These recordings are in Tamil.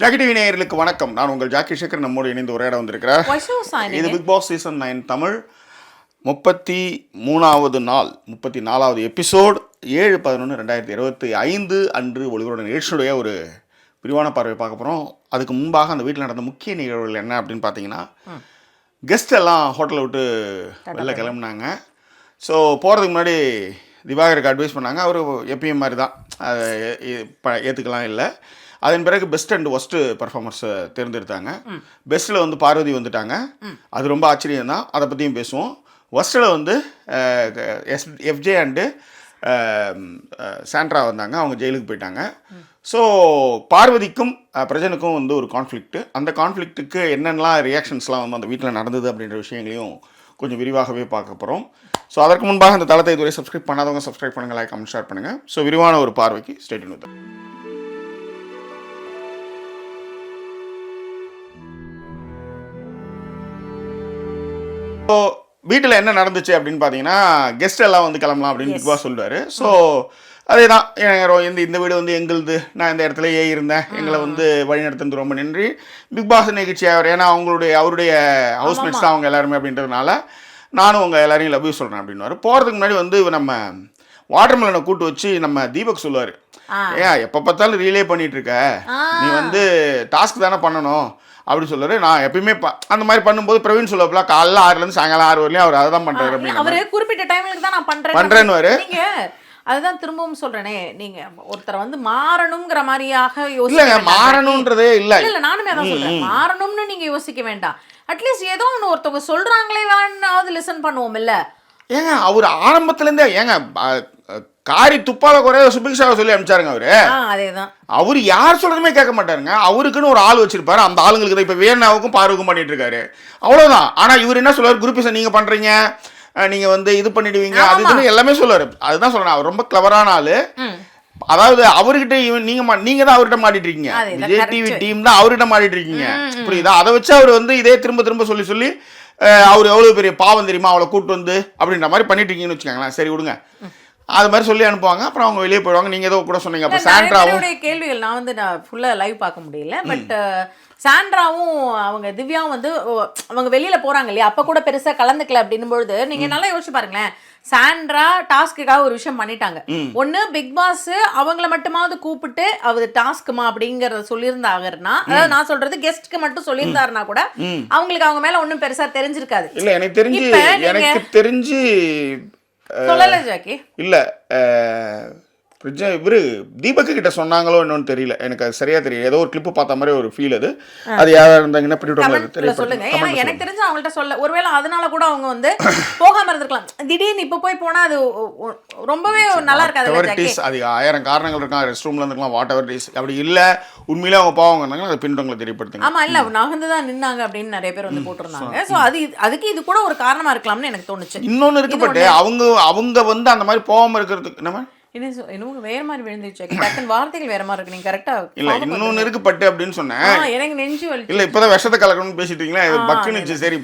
ஜாக்கி டிவி நேயர்களுக்கு வணக்கம். நான் உங்கள் ஜாக்கி சேகர். நம்மோடு இணைந்து உரையாட வந்திருக்கிறேன். இது பிக் பாஸ் சீசன் 9 தமிழ் 33வது நாள் 34வது எபிசோட் 7/11/2025 அன்று ஒளிபரப்பான நிகழ்ச்சியுடைய ஒரு விரிவான பார்வை பார்க்க போகிறோம். அதுக்கு முன்பாக அந்த வீட்டில் நடந்த முக்கிய நிகழ்வுகள் என்ன அப்படின்னு பார்த்தீங்கன்னா, கெஸ்ட் எல்லாம் ஹோட்டலை விட்டு வெளில கிளம்புனாங்க. ஸோ போகிறதுக்கு முன்னாடி திவாகருக்கு அட்வைஸ் பண்ணாங்க. அவர் எப்பயும் மாதிரி தான், ஏற்றுக்கலாம் இல்லை. அதன் பிறகு பெஸ்ட் அண்ட் ஒஸ்ட்டு பர்ஃபார்மர்ஸை தேர்ந்தெடுத்தாங்க. பெஸ்ட்டில் வந்து பார்வதி வந்துட்டாங்க, அது ரொம்ப ஆச்சரியம் தான், அதை பற்றியும் பேசுவோம். ஒஸ்ட்டில் வந்து எஃப்ஜே அண்டு சாண்ட்ரா வந்தாங்க, அவங்க ஜெயிலுக்கு போயிட்டாங்க. ஸோ பார்வதிக்கும் பிரஜனுக்கும் வந்து ஒரு கான்ஃப்ளிக்ட்டு. அந்த கான்ஃப்ளிக்ட்டுக்கு என்னென்னலாம் ரியாக்ஷன்ஸ்லாம் வந்து அந்த வீட்டில் நடந்தது அப்படின்ற விஷயங்களையும் கொஞ்சம் விரிவாகவே பார்க்க போகிறோம். ஸோ அதற்கு முன்பாக இந்த தளத்தை இதுவரை சப்ஸ்கிரைப் பண்ணாதவங்க சப்ஸ்கிரைப் பண்ணுங்கள், லைக் கமெண்ட் ஷேர் பண்ணுங்கள். ஸோ விரிவான ஒரு பார்வைக்கு ஸ்டே டியூன் வித். ஸோ வீட்டில் என்ன நடந்துச்சு அப்படின்னு பார்த்தீங்கன்னா, கெஸ்ட் எல்லாம் வந்து கிளம்பலாம் அப்படின்னு பிக் பாஸ் சொல்லுவார். ஸோ அதே தான், இந்த வீடு வந்து எங்களுது, நான் இந்த இடத்துலையே இருந்தேன், எங்களை வந்து வழிநடத்துறது ரொம்ப நன்றி. பிக் பாஸ் நிகழ்ச்சியாக, ஏன்னா அவருடைய ஹவுஸ்மேட்ஸ் தான் அவங்க எல்லாருமே அப்படின்றதுனால நானும் உங்கள் எல்லாரையும் லவ் யூ சொல்கிறேன் அப்படின்னு. போகிறதுக்கு முன்னாடி வந்து நம்ம வாட்டர்மெலனை கூட்டு வச்சு நம்ம தீபக் சொல்லுவார், ஏன் எப்போ பார்த்தாலும் ரீலே பண்ணிட்டு இருக்க, நீ வந்து டாஸ்க் தானே பண்ணணும் அப்படி சொல்லுவாரு. நான் எப்பயுமே அந்த மாதிரி பண்ணும்போது பிரவீன் சொல்லுவாப்ல, காலைல 6லேருந்து சாயங்காலம் 6 வரையும் அவர் அதை தான் பண்ணுறாரு அப்படின்னு. அவரு குறிப்பிட்ட டைமுக்கு தான் நான் பண்றேன்னு நீங்க அதுதான் திரும்பவும் சொல்றேனே, நீங்க ஒருத்தரை வந்து மாறணுங்கிற மாதிரியாக யோசிக்க மாறணும்ன்றதே இல்லை. நானுமே அதான் சொல்றேன், மாறணும்னு நீங்க யோசிக்க வேண்டாம். அட்லீஸ்ட் ஏதோ ஒன்று ஒருத்தவங்க சொல்றாங்களே வேணாவது லிசன் பண்ணுவோம் இல்ல. ஏங்க அவர் ஆரம்பத்துலேருந்தே காரி துப்பால குறைய சுபிக்ஷாவை சொல்லி அனுப்பிச்சாருங்க அவரு. அதேதான், அவரு யார் சொல்றதுமே கேட்க மாட்டாருங்க. அவருக்குன்னு ஒரு ஆள் வச்சிருப்பாரு, அந்த ஆளுங்களுக்கு தான் இப்ப வேணாவுக்கும் பார்வக்கும் பண்ணிட்டு இருக்காரு, அவ்வளவுதான். ஆனா இவர் என்ன சொல்லுவாரு, குரூப் நீங்க பண்றீங்க, நீங்க வந்து இது பண்ணிடுவீங்க, அதுன்னு எல்லாமே சொல்லுவாரு. அதுதான் சொல்றேன், அவர் ரொம்ப கிளவரான ஆளு. அதாவது அவர்கிட்ட நீங்க தான் அவர்கிட்ட மாட்டிட்டு இருக்கீங்க, விஜய் டிவி டீம் தான் அவர்கிட்ட மாட்டிட்டு இருக்கீங்க, புரியுதா? அதை வச்சு அவர் வந்து இதே திரும்ப திரும்ப சொல்லி சொல்லி அவர் எவ்வளவு பெரிய பாவம் தெரியுமா, அவளை கூட்டு வந்து அப்படின்ற மாதிரி பண்ணிட்டு இருக்கீங்கன்னு வச்சுக்கோங்களேன். சரி விடுங்க, அது மாதிரி சொல்லி அனுப்புவாங்க, அப்புறம் அவங்க வெளியே போயிடுவாங்க. நீங்க ஏதோ கூட சொன்னீங்க, அப்ப சாண்ட்ராவும் கேள்விகள் நான் ஃபுல்லா லைவ் பார்க்க முடியல. பட் சாண்ட்ராவும் அவங்க திவ்யாவும் வந்து அவங்க வெளியில போறாங்க இல்லையா, அப்ப கூட பெருசா கலந்துக்கல அப்படின்னும் பொழுது நீங்க நல்லா யோசிச்சு பாருங்களேன். சாண்ட்ரா டாஸ்க்குக்காக ஒரு விஷயம் பண்ணிட்டாங்க. ஒண்ணு பிக் பாஸ் அவங்கள மட்டுமாவது கூப்பிட்டு அவர் டாஸ்க்குமா அப்படிங்கறத சொல்லியிருந்தாங்கன்னா, அதாவது நான் சொல்றது கெஸ்ட்க்கு மட்டும் சொல்லியிருந்தாருன்னா கூட அவங்களுக்கு அவங்க மேல ஒன்னும் பெருசா தெரிஞ்சிருக்காது. இல்ல எனக்கு தெரிஞ்சு சொல்லல ஜாக்கி, இல்ல இவரு தீபக்கு கிட்ட சொன்னாங்களோ என்னன்னு தெரியல, எனக்கு அது சரியா தெரியல. ஏதோ ஒரு கிளிப்பு பார்த்த மாதிரி ஒரு ஃபீல். அது யாரா இருந்தாங்கன்னா சொல்லுங்க. ஏன்னா எனக்கு தெரிஞ்சு அவங்கள்ட்ட சொல்ல, ஒருவேளை அதனால கூட அவங்க வந்து போகாம இருந்திருக்கலாம். திடீர்னு இப்ப போனா அது ரொம்பவே நல்லா இருக்காது. அது 1000 காரணங்கள் இருக்கான், ரெஸ்ட் ரூம்ல இருந்துக்கலாம், வாட் எவர் டீஸ். அப்படி இல்ல உண்மையிலே அவங்க பாவங்க அதை பின்னவங்களை தெரியப்படுத்துங்க. ஆமா, இல்ல நகர்ந்து தான் நின்னாங்க அப்படின்னு நிறைய பேர் வந்து போட்டிருந்தாங்க. சோ அதுக்கு இது கூட ஒரு காரணமா இருக்கலாம்னு எனக்கு தோணுச்சு. இன்னொன்னு இருக்கு, பட் அவங்க வந்து அந்த மாதிரி போகாம இருக்கிறதுக்கு நம்ம வேற மாதிரி விழுந்துச்சு, டக்குன்னு வார்த்தைகள் வேற மாதிரி இருக்கு. நீங்க கரெக்டா இல்ல இன்னொன்னு இருக்கு பட்டு அப்படின்னு சொன்னேன். எனக்கு நெஞ்சு வலி. இல்ல இப்பதான் விஷத்தை கலக்கணும்னு பேசிட்டு இருக்கீங்களா, பக்குன்னு சரி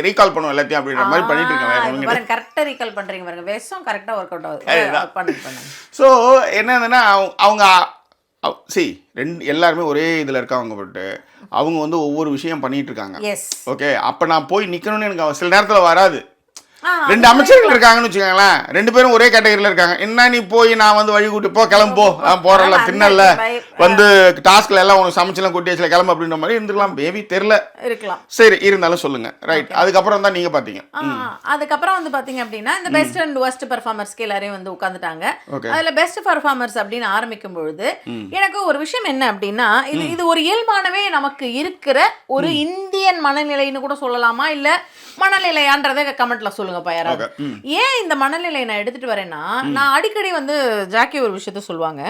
ரீகால் பண்ணுவோம் எல்லாத்தையும் அப்படின்ற மாதிரி பண்ணிட்டு இருக்காங்க. பாருங்க, கரெக்டா ரீகால் பண்றீங்க பாருங்க, விஷம் கரெக்டா ஒர்க் அவுட் ஆகுது. பண்ணுங்க. சோ என்னன்னா அவங்க எல்லாருமே ஒரே இதுல இருக்காங்க, பட் அவங்க வந்து ஒவ்வொரு விஷயம் பண்ணிட்டு இருக்காங்க. ஓகே, அப்ப நான் போய் நிக்கணும்னு எனக்கு சில நேரத்துல வராது. 2 அமைச்சர்கள் இருக்காங்கன்னு வச்சுக்கோங்களேன், 2 பேரும் ஒரே கேட்டகரியில இருக்காங்க. என்ன நீ போய் நான் வந்து வழி கூட்டி கிளம்போ, போறல தின்னல வந்து டாஸ்க்ல எல்லாம் உனக்கு சமைச்சலாம் கூட்டி வச்சல கிளம்பு அப்படின்ற மாதிரி இருந்துக்கலாம். பேபி தெரியல இருக்கலாம், சரி இருந்தாலும் சொல்லுங்க. ரைட், அதுக்கப்புறம் தான் நீங்க பாத்தீங்க. அதுக்கப்புறம் வந்து பாத்தீங்க அப்படின்னா இந்த பெஸ்ட் அண்ட் வொர்ஸ்ட் பெர்ஃபார்மர்ஸ்க்கு எல்லாரையும் வந்து உட்காந்துட்டாங்க. அதுல பெஸ்ட் பெர்ஃபார்மர்ஸ் அப்படின்னு ஆரம்பிக்கும் பொழுது எனக்கு ஒரு விஷயம் என்ன அப்படின்னா, இது ஒரு இயல்பானவே நமக்கு இருக்கிற ஒரு இந்தியன் மனநிலைன்னு கூட சொல்லலாமா, இல்ல மனநிலையான்றதை கமெண்ட்ல சொல்லுங்க யாராவது. ஏன் இந்த மனநிலையை நான் எடுத்துட்டு வரேன்னா, நான் அடிக்கடி வந்து ஜாக்கி ஒரு விஷயத்த சொல்லுவாங்க,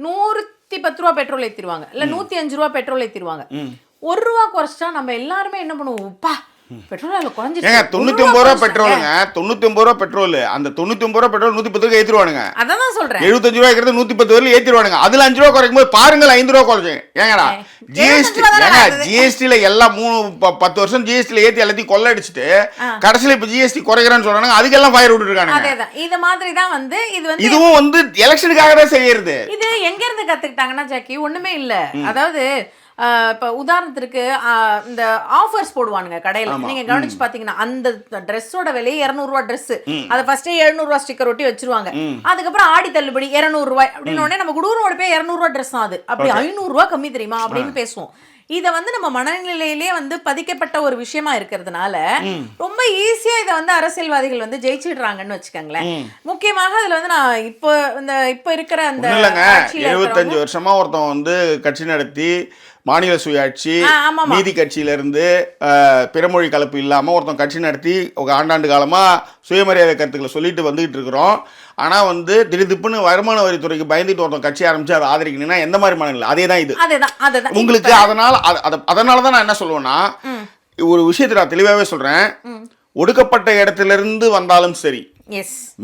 110 ரூபா பெட்ரோல் ஏத்திடுவாங்க, இல்ல 105 ரூபா பெட்ரோல் ஏத்திடுவாங்க. 1 ரூபா குறைச்சா நம்ம எல்லாருமே என்ன பண்ணுவோம், பெட்ரோல் குறைஞ்சிருச்சு. 99 ரூபா பெட்ரோலுங்க, 99 ரூபா பெட்ரோல். அந்த 99 ரூபா பெட்ரோல் 110 ரூபாய்க்கு ஏத்திடுவானுங்க. அதான் சொல்றேன், 75 ரூபாய்க்கு 110 வரையில ஏத்திடுவானுங்க. அதுல 5 ரூபா குறைக்கும் போது பாருங்க 5 ரூபா குறைச்சு. ஏங்கடா ஜிஎஸ்டில எல்லாம் 10 வருஷம் ஜிஎஸ்டில ஏத்தி எல்லாத்தையும் கொள்ள அடிச்சுட்டு கடைசியில இப்ப ஜிஎஸ்டி குறைக்கிறேன்னு சொல்றாங்க, அதுக்கெல்லாம் ஃபயர் விட்டு இருக்காங்க. இது மாதிரி தான் வந்து இதுவும் வந்து எலெக்ஷனுக்காக தான் செய்யறது. இது எங்க இருந்து கத்துக்கிட்டாங்கன்னா ஜாக்கி, ஒண்ணுமே இல்ல. அதாவது இப்போ உதாரணத்திற்கு இந்த ஆஃபர்ஸ் போடுவானுங்க கடையில், நீங்க கவனிச்சு பாத்தீங்கன்னா அந்த ட்ரெஸ்ஸோட விலையே 200 ரூபா ட்ரெஸ், அதை ஃபர்ஸ்டே 700 ரூபா ஸ்டிக்கர் ஒட்டி வச்சிருவாங்க. அதுக்கப்புறம் ஆடி தள்ளுபடி 200 ரூபாய் அப்படின்னு உடனே நம்ம குடூரோட போய் 200 ரூபா ட்ரெஸ் தான் அது, அப்படி 500 ரூபா கம்மி தெரியுமா அப்படின்னு பேசுவோம். இதை வந்து நம்ம மனநிலையிலே வந்து பதிக்கப்பட்ட ஒரு விஷயமா இருக்கிறதுனால ரொம்ப ஈஸியா இதை வந்து அரசியல்வாதிகள் வந்து ஜெயிச்சிடுறாங்கன்னு வச்சுக்கோங்களேன். முக்கியமாக அதுல வந்து நான் இப்போ இருக்கிற அந்த 75 வருஷமா ஒருத்தன் வந்து கட்சி நடத்தி மாநில சுயாட்சி நீதி கட்சியில இருந்து பிறமொழி கலப்பு இல்லாம ஒருத்தன் கட்சி நடத்தி ஆண்டாண்டு காலமா சுயமரியாதை கருத்துக்களை சொல்லிட்டு வந்துகிட்டு இருக்கிறோம். ஆனா வந்து திடீர்னு வருமான வரித்துறைக்கு பயந்துட்டு ஒருத்தன் கட்சி ஆரம்பிச்சு அதை ஆதரிக்கணும்னா எந்த மாதிரி மனநிலை? அதே தான் இது உங்களுக்கு. அதனாலதான் நான் என்ன சொல்லுவேன்னா, ஒரு விஷயத்தை நான் தெளிவாவே சொல்றேன், ஒடுக்கப்பட்ட இடத்துல இருந்து வந்தாலும் சரி,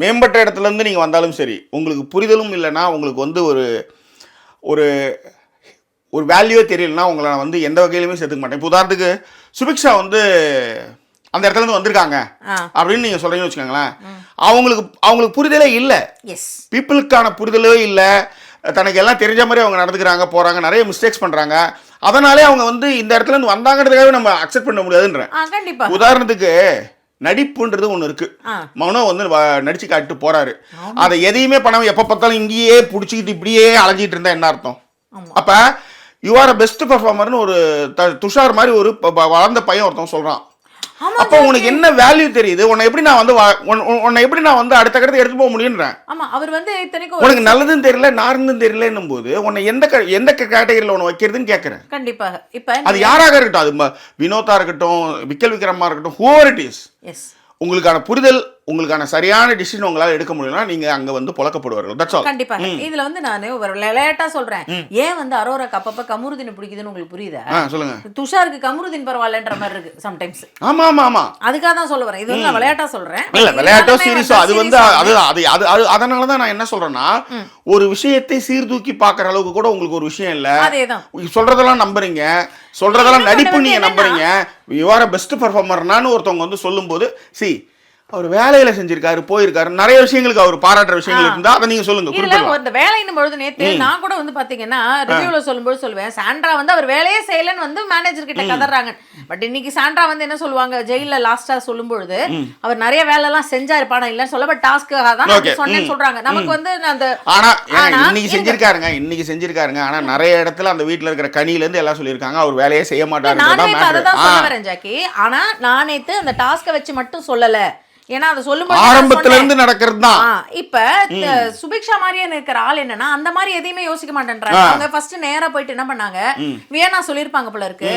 மேம்பட்ட இடத்துல இருந்து நீங்க வந்தாலும் சரி, உங்களுக்கு புரிதலும் இல்லைன்னா, உங்களுக்கு வந்து ஒரு ஒரு வேல்யூவே தெரியலன்னா உங்களை நான் வந்து எந்த வகையிலுமே சேர்த்துக்க மாட்டேன். இப்போ உதாரணத்துக்கு சுபிக்ஷா வந்து அந்த இடத்துல இருந்து வந்திருக்காங்க அப்படின்னு நீங்க சொல்றீங்கன்னு வச்சுக்கோங்களேன், அவங்களுக்கு புரிதலே இல்லை, பீப்புளுக்கான புரிதலே இல்லை, தனக்கு எல்லாம் தெரிஞ்ச மாதிரி அவங்க நடந்துக்கிறாங்க, போறாங்க, நிறைய மிஸ்டேக்ஸ் பண்றாங்க. அதனாலே அவங்க வந்து இந்த இடத்துல இருந்து வந்தாங்கிறதுக்காகவே நம்ம அக்செப்ட் பண்ண முடியாதுன்றேன். உதாரணத்துக்கு நடிப்புன்றது ஒண்ணு இருக்கு, மனோ வந்து நடிச்சு காட்டிட்டு போறாரு, அதை எதையுமே பண்ணாம எப்ப பார்த்தாலும் இங்கேயே புடிச்சுக்கிட்டு இப்படியே அலைஞ்சிட்டு இருந்தா என்ன அர்த்தம்? அப்ப யூ ஆர் பெஸ்ட் பெர்ஃபார்மர்னு ஒரு துஷார் மாதிரி ஒரு வளர்ந்த பையன் ஒருத்தன் சொல்றான். அப்ப உனக்கு என்ன வேல்யூ தெரியுது? உன்னை எப்படி நான் வந்து அடுத்த கட்டத்தை எடுத்து போக முடியுன்றேன். உனக்கு நல்லதுன்னு தெரியல, நார்ந்துன்னு தெரியலன்னும் போது உன்னை எந்த கேட்டகரியில உன்னை வைக்கிறதுன்னு கேட்கறேன். கண்டிப்பாக. இப்ப அது யாராக இருக்கட்டும், அது வினோதா இருக்கட்டும், விக்கல் விக்ரமா இருக்கட்டும், ஹூவர் இட் இஸ், உங்களுக்கான புரிதல், உங்களுக்கான சரியான டிசிஷன் உங்களால எடுக்க முடியும்னா நீங்க அங்க வந்து புழக்கப்படுவார்கள். That's all. கண்டிப்பா. இதுல வந்து நான் ஒரு விளையாட்டா சொல்றேன், ஏன் வந்து அரோராக்கு அப்பப்ப கமருதீன் பிடிக்குதுன்னு உங்களுக்கு புரியுதா? சொல்லுங்க. துஷாருக்கு கமருதீன் பரவாயில்லன்ற மாதிரி இருக்கு சம்டைம்ஸ். ஆமா ஆமா ஆமா, அதுக்காக தான் சொல்ல வரேன். இது வந்து நான் விளையாட்டா சொல்றேன். இல்ல விளையாட்டோ சீரியஸோ அது வந்து அதனால தான் நான் என்ன சொல்றேன்னா, ஒரு விஷயத்தை சீர்தூக்கி பாக்குற அளவுக்கு கூட உங்களுக்கு ஒரு விஷயம் இல்ல. அதேதான் சொல்றதெல்லாம் நம்புறீங்க, சொல்றதெல்லாம் நடிப்பு நீங்க நம்புறீங்க. யூ ஆர் a பெஸ்ட் பெர்ஃபார்மர்னான்னு ஒருத்தவங்க வந்து சொல்லும்போது, சி அவர் வேலையில செஞ்சிருக்காரு, போயிருக்காரு, நிறைய விஷயங்களுக்கு அவர் பாராட்டுற விஷயங்கள் இருந்தா அதை நீங்க சொல்லுங்க. இல்ல இந்த வேலையின் பொழுது நேத்து நான் கூட வந்து பாத்தீங்கன்னா ரிவ்யூல சொல்லும்போது சொல்லுவேன், சாண்ட்ரா வந்து அவர் வேலையே செய்யலன்னு வந்து மேனேஜர் கிட்ட கதறாங்க. பட் இன்னைக்கு சாண்ட்ரா வந்து என்ன சொல்லுவாங்க, ஜெயில லாஸ்டா சொல்லும்போது அவர் நிறைய வேலை எல்லாம் செஞ்சாரு, பணம் இல்லன்னு சொல்ல, பட் டாஸ்க்காக தான் சொன்னேன்னு சொல்றாங்க. நமக்கு வந்து அந்த ஆனா இன்னைக்கு செஞ்சிருக்காருங்க. ஆனா நிறைய இடத்துல அந்த வீட்டுல இருக்கிற கனியில இருந்து எல்லாம் சொல்லியிருக்காங்க அவர் வேலையே செய்ய மாட்டாரு. அதான் சொல்ல வரேன் ஜாக்கி. ஆனா நான் நேத்து அந்த டாஸ்க வச்சு மட்டும் சொல்லல, ஏன்னா அதை சொல்லும்போது ஆரம்பத்துல இருந்து நடக்கிறது தான். இப்ப சுபிக்ஷா மாதிரியே இருக்கிற ஆள் என்னன்னா அந்த மாதிரி எதையுமே யோசிக்க மாட்டேன்றாங்க. அவங்க ஃபர்ஸ்ட் நேரா போயிட்டு என்ன பண்ணாங்க, வியன்னா சொல்லிருப்பாங்க போல இருக்கு,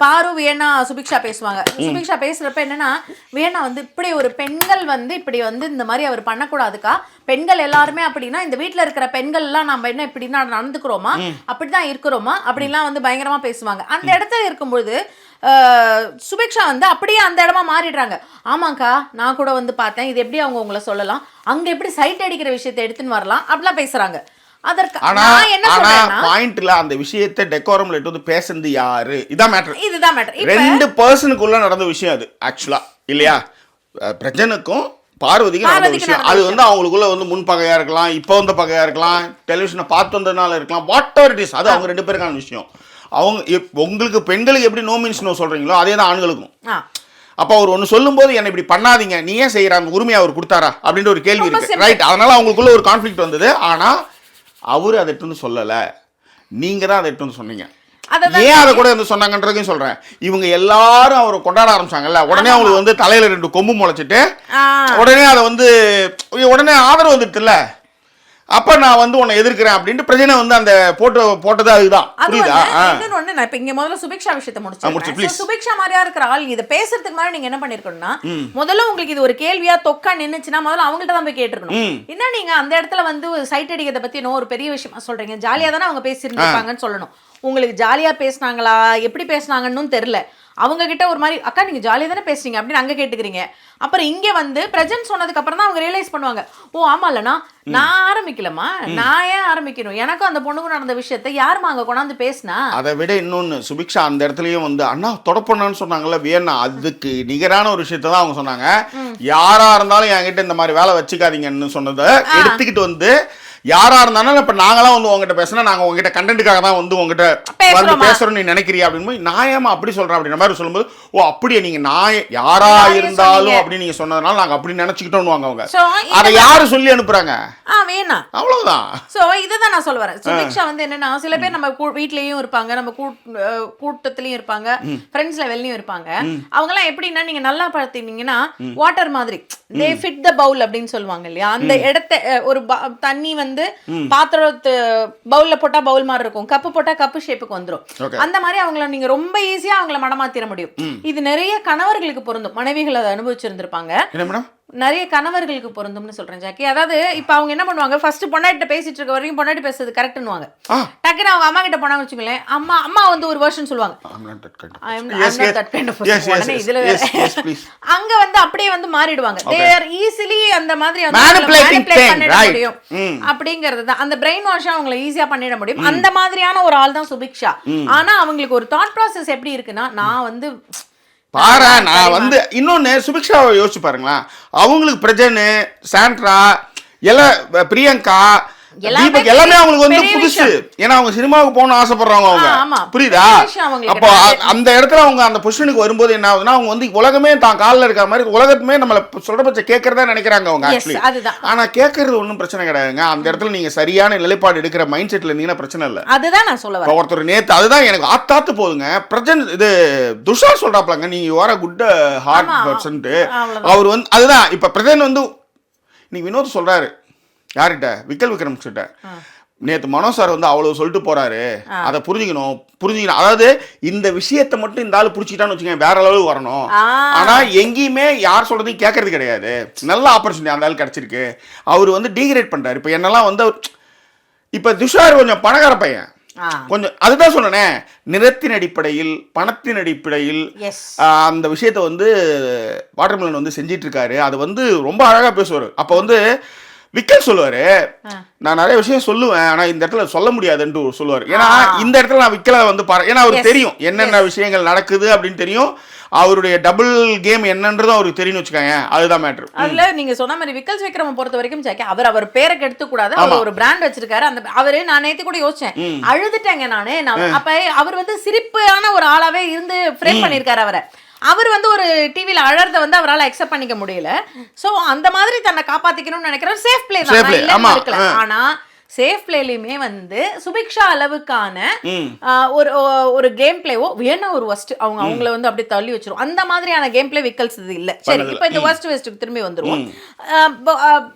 பாரு வியன்னா சுபிக்ஷா பேசுவாங்க. சுபிக்ஷா பேசுறப்ப என்னன்னா, வியன்னா வந்து இப்படி ஒரு பெண்கள் வந்து இப்படி வந்து இந்த மாதிரி அவர் பண்ணக்கூடாதுக்கா, பெண்கள் எல்லாருமே அப்படின்னா இந்த வீட்டுல இருக்கிற பெண்கள் எல்லாம் நம்ம என்ன இப்படி நடந்துக்கிறோமா, அப்படிதான் இருக்கிறோமா அப்படின்லாம் வந்து பயங்கரமா பேசுவாங்க. அந்த இடத்துல இருக்கும்போது சுபிக்ஷா வந்து அப்படியே அந்த இடமா மாறிடுறாங்க. ஆமாக்கா நான் கூட வந்து பார்த்தேன், இது எப்படி அவங்க உங்களை சொல்லலாம், அங்க எப்படி சைட் அடிக்கிற விஷயத்தை எடுத்துன்னு வரலாம் அப்படிலாம் பேசுறாங்க. அதற்கு நான் என்ன சொல்றேன்னா, பாயிண்ட்ல அந்த விஷயத்தை டெக்கோரம்ல எடுத்து வந்து பேசுறது யாரு, இதுதான் மேட்டர். இப்ப ரெண்டு பர்சனுக்குள்ள நடந்த விஷயம் அது ஆக்சுவலா, இல்லையா? பிரஜனுக்கும் பார்வதிக்கு நடந்த விஷயம் அது வந்து அவங்களுக்குள்ள வந்து முன்பகையா இருக்கலாம், இப்போ வந்த பகையா இருக்கலாம், டெலிவிஷனை பார்த்து வந்ததுனால இருக்கலாம், வாட் எவர் இட் இஸ், அது அவங்க ரெண்டு பேருக்கான விஷயம். அவங்க உங்களுக்கு பெண்களுக்கு எப்படி நோ மீன்ஸ் நோ சொல்றீங்களோ அதே தான் ஆண்களுக்கும். அப்ப அவர் ஒன்னு சொல்லும் போது என்ன இப்படி பண்ணாதீங்க, நீ ஏன் செய்யறாங்க, உரிமையை அவர் கொடுத்தாரா அப்படின்ற ஒரு கேள்வி இருக்கு, ரைட்? அதனால அவங்களுக்குள்ள ஒரு கான்ஃபிளிக்ட் வந்தது. ஆனா அவரு அதை எடுத்து வந்து சொல்லல, நீங்க தான் அதை எடுத்து வந்து சொன்னீங்க. ஏன் அதை கூட வந்து சொன்னாங்கன்றதையும் சொல்றேன். இவங்க எல்லாரும் அவரை கொண்டாட ஆரம்பிச்சாங்கல்ல, உடனே அவங்களுக்கு வந்து தலையில 2 கொம்பு முளைச்சிட்டு உடனே அதை வந்து உடனே ஆதரவு வந்துட்டுல, அப்ப நான் வந்து உன்னை எதிர்க்கிறேன் அப்படின்ட்டு பிரச்சனை வந்து அந்த போட்டது அதுதான். புரியுதா? இன்னொன்னு நான் இப்ப இங்க முதல்ல சுபிக்ஷா விஷயத்தை முடிச்சு, சுபிக்ஷா மாதிரியா இருக்கிற ஆள் இதை பேசுறதுக்கு முன்னாடி நீங்க என்ன பண்ணிருக்கணும்னா, முதல்ல உங்களுக்கு இது ஒரு கேள்வியா தொக்கா நின்னுச்சுன்னா முதல்ல அவங்கள்ட்ட தான் போய் கேட்டிருக்கணும். என்ன நீங்க அந்த இடத்துல வந்து சைட் அடிக்கிறத பத்தி இன்னும் ஒரு பெரிய விஷயமா சொல்றீங்க, ஜாலியா தானே அவங்க பேசியிருந்திருப்பாங்கன்னு சொல்லணும். உங்களுக்கு ஜாலியா பேசினாங்களா எப்படி பேசினாங்கன்னு தெரியல, அவங்க கிட்ட ஒரு மாதிரி அக்கா நீங்க ஜாலியா தானே பேசுறீங்க அப்படின்னு அங்க கேட்டுக்கிறீங்க. அப்புறம் இங்க வந்து பிரசன்ட் சொன்னதுக்கு அப்புறம் தான் அவங்க ரியலைஸ் பண்ணுவாங்க, ஓ ஆமா இல்லனா நான் ஆரம்பிக்கலமா, நான் ஏன் ஆரம்பிக்கணும், எனக்கும் அந்த பொண்ணுக்கும் நடந்த விஷயத்தை யாருமா அங்க கொண்டாந்து பேசினா. அதை விட இன்னொன்னு, சுபிக்ஷா அந்த இடத்துலயும் வந்து அண்ணா தொடப்பண்ணான்னு சொன்னாங்கல்ல வேணா, அதுக்கு நிகரான ஒரு விஷயத்த தான் அவங்க சொன்னாங்க. யாரா இருந்தாலும் என்கிட்ட இந்த மாதிரி வேலை வச்சுக்காதீங்கன்னு சொன்னதை எடுத்துக்கிட்டு வந்து யாரா இருந்தாலும் இப்ப நாங்களாம் வந்து உங்ககிட்ட பேசினா நாங்க உங்ககிட்ட கண்டென்ட்டுக்காக தான் வந்து உங்ககிட்ட வந்து பேசுறோம் நீ நினைக்கிறியா அப்படின்னு நான் ஏமா அப்படி சொல்றேன் அப்படின்ற மாதிரி சொல்லும்போது ஓ அப்படியே நீங்க நான் யாரா இருந்தாலும் அப்படின்னு நீங்க சொன்னதுனால நாங்க அப்படி நினைச்சுக்கிட்டோம் அவங்க அதை யாரு சொல்லி அனுப்புறாங்க வேணாம் அவ்வளவுதான். சோ இதுதான் நான் சொல்ல வரேன். சுபிக்ஷா வந்து என்னன்னா சில பேர் நம்ம வீட்லயும் இருப்பாங்க, நம்ம கூட்டத்திலயும் இருப்பாங்க, ஃப்ரெண்ட்ஸ் லெவல்லயும் இருப்பாங்க. அவங்க எல்லாம் எப்படின்னா நீங்க நல்லா பார்த்தீங்கன்னா வாட்டர் மாதிரி they fit the bowl அப்படின்னு சொல்லுவாங்க இல்லையா, அந்த இடத்தை ஒரு தண்ணி வந்து பாத்திரத்து பவுல்ல போட்டா பவுல் மாதிரி இருக்கும், கப்பு போட்டா கப்பு ஷேப்புக்கு வந்துரும். அந்த மாதிரி அவங்கள நீங்க ரொம்ப ஈஸியா அவங்கள மடமாத்திர முடியும். இது நிறைய கணவர்களுக்கு பொருந்தும், மனைவிகள் அதை அனுபவிச்சிருந்திருப்பாங்க. நிறைய கணவர்களுக்கு பொருந்தும்னு சொல்றேன் ஜாக்கி. அதாவது இப்ப அவங்க என்ன பண்ணுவாங்க, ஃபர்ஸ்ட் பொண்டாட்டிட்ட பேசிட்டு இருக்க வரைக்கும் பொண்டாட்டி பேசுறது கரெக்ட்னுவாங்க. டக்குன்னு அவங்க அம்மா கிட்ட போனாங்க வச்சுக்கோங்களேன், அம்மா வந்து ஒரு வெர்ஷன் சொல்லுவாங்க, அங்க வந்து அப்படியே வந்து மாறிடுவாங்க. they are easily அந்த மாதிரி மேனிபுலேட் பண்ணிட முடியும் அப்படிங்கிறது தான். அந்த பிரெயின் வாஷ் அவங்களை ஈஸியா பண்ணிட முடியும். அந்த மாதிரியான ஒரு ஆள் தான் சுபிக்ஷா. ஆனா அவங்களுக்கு ஒரு தாட் ப்ராசஸ் எப்படி இருக்குன்னா, நான் வந்து பாரா நான் வந்து இன்னொன்னு சுபிக்ஷாவை யோசிச்சு பாருங்களேன், அவங்களுக்கு பிரஜனு சாண்ட்ரா எல்லாம் பிரியங்கா தீபக் எல்லாமே அவங்களுக்கு வந்து புதுசு. ஏன்னா அவங்க சினிமாவுக்கு போகணும்னு ஆசைப்படுறாங்க அவங்க, புரியுதா? அப்போ அந்த இடத்துல அவங்க அந்த பொசிஷனுக்கு வரும்போது என்ன ஆகுதுன்னா, அவங்க வந்து உலகமே தான் காலில் இருக்கிற மாதிரி உலகத்துமே நம்மள சொல்ற பட்ச கேட்கறதா நினைக்கிறாங்க அவங்க ஆக்சுவலி. ஆனா கேட்கறது ஒன்றும் பிரச்சனை கிடையாதுங்க. அந்த இடத்துல நீங்க சரியான நிலைப்பாடு எடுக்கிற மைண்ட் செட்ல இருந்தீங்கன்னா பிரச்சனை இல்லை. அதுதான் நான் சொல்ல வரேன். ஒருத்தர் நேத்து அதுதான் எனக்கு ஆத்தாத்து போதுங்க. பிரஜன் இது துஷார் சொல்றாப்லங்க, நீ you are a good heart person. அவர் வந்து அதுதான் இப்ப பிரஜன் வந்து நீ வினோத் சொல்றாரு யார்கிட்ட, விக்கல் விக்ரம் கிட்ட. நேத்து மனோ சார் வந்து அவ்வளவு சொல்லிட்டு போறாரு, அதை புரிஞ்சுக்கணும். அதாவது இந்த விஷயத்தை மட்டும் இந்த ஆளு புடிச்சிட்டான்னு வச்சுக்கோங்க, வேற அளவுக்கு வரணும். ஆனா எங்கேயுமே யார் சொல்றதையும் கேட்கறது கிடையாது. நல்ல ஆப்பர்ச்சுனிட்டி அந்த ஆள் கிடைச்சிருக்கு. அவர் வந்து டீக்ரேட் பண்றாரு. இப்ப என்னெல்லாம் வந்து இப்ப துஷார் கொஞ்சம் பணக்கார பையன், கொஞ்சம் அதுதான் சொன்னேன், நிறத்தின் அடிப்படையில் பணத்தின் அடிப்படையில் அந்த விஷயத்த வந்து வாட்டர்மெலன் வந்து செஞ்சிட்டு இருக்காரு. அது வந்து ரொம்ப அழகா பேசுவாரு. அப்ப வந்து விக்கல் சொல்லுவாரு, நான் நிறைய விஷயம் சொல்லுவேன் ஆனா இந்த இடத்துல சொல்ல முடியாதுன்னு சொல்லுவாரு. ஏன்னா இந்த இடத்துல நான் விக்கலை வந்து ஏன்னா அவருக்கு தெரியும் என்னென்ன விஷயங்கள் நடக்குது அப்படின்னு தெரியும். அவருடைய டபுள் கேம் என்னன்றதும் அவருக்கு தெரியும் வச்சுக்காங்க. அதுதான் மேட்டர். அதுல நீங்க சொன்ன மாதிரி விக்கல் விக்ரம் பொறுத்த வரைக்கும் ஜாக்கி, அவர் பேரை கெடுத்து கூடாது. அவர் ஒரு பிராண்ட் வச்சிருக்காரு. அந்த அவரு நான் நேத்து கூட யோசிச்சேன், அழுதுட்டேங்க நானு. அப்ப அவர் வந்து சிரிப்பான ஒரு ஆளாவே இருந்து ஃப்ரேம் பண்ணிருக்காரு அவரை. அவர் வந்து ஒரு டிவில அழறத வந்து அவரால் அக்செப்ட் பண்ணிக்க முடியல. சோ அந்த மாதிரி தன்னை காப்பாத்திக்கணும்னு நினைக்கிறார். சேஃப் பிளே தான். ஆனா சேஃப் பிளேலயுமே வந்து சுபிக்ஷா அளவுக்கான ஒரு கேம் பிளேவோ வேணா ஒரு வஸ்ட் அவங்கள வந்து அப்படியே தள்ளி வச்சிரும். அந்த மாதிரியான கேம் பிளே விக்கல்ஸ் இது இல்ல. சரி, இப்போ இந்த வஸ்ட் வெஸ்ட்டுக்கு திரும்பி வந்துருவோம்.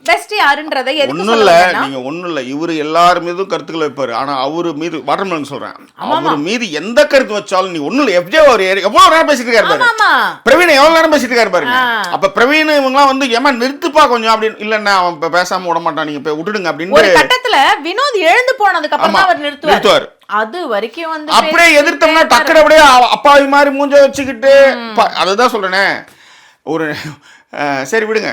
பெஸ்ட் யாருன்றதை எதுக்கு சொல்லலாம்? நீங்க ஒண்ணும் இல்ல, இவரு எல்லார் மீதும் கருத்துக்கள் வைப்பாரு. ஆனா அவரு மீது வாட்டர்மெலன் சொல்றேன், அவரு மீது எந்த கருத்து வச்சாலும் நீ ஒண்ணும் இல்ல. எஃப்ஜே அவர் எவ்வளவு நேரம் பேசிட்டு இருக்காரு பாரு, பிரவீன் எவ்வளவு நேரம் பேசிட்டு இருக்காரு பாருங்க. அப்ப பிரவீன் இவங்கலாம் வந்து ஏமா நிறுத்துப்பா கொஞ்சம் அப்படின்னு, இல்லன்னா அவன் பேசாம விட மாட்டான், நீங்க போய் விட்டுடுங்க அப்படின்னு ஒரு கட்டத்துல வினோத் எழுந்து போனதுக்கு அப்புறம் தான் அவர் நிறுத்துவார். அது வரைக்கும் வந்து அப்படியே எதிர்த்தோம்னா டக்குனு அப்படியே அப்பாவி மாதிரி மூஞ்ச வச்சுக்கிட்டு, அதுதான் சொல்றேனே ஒரு சரி விடுங்க.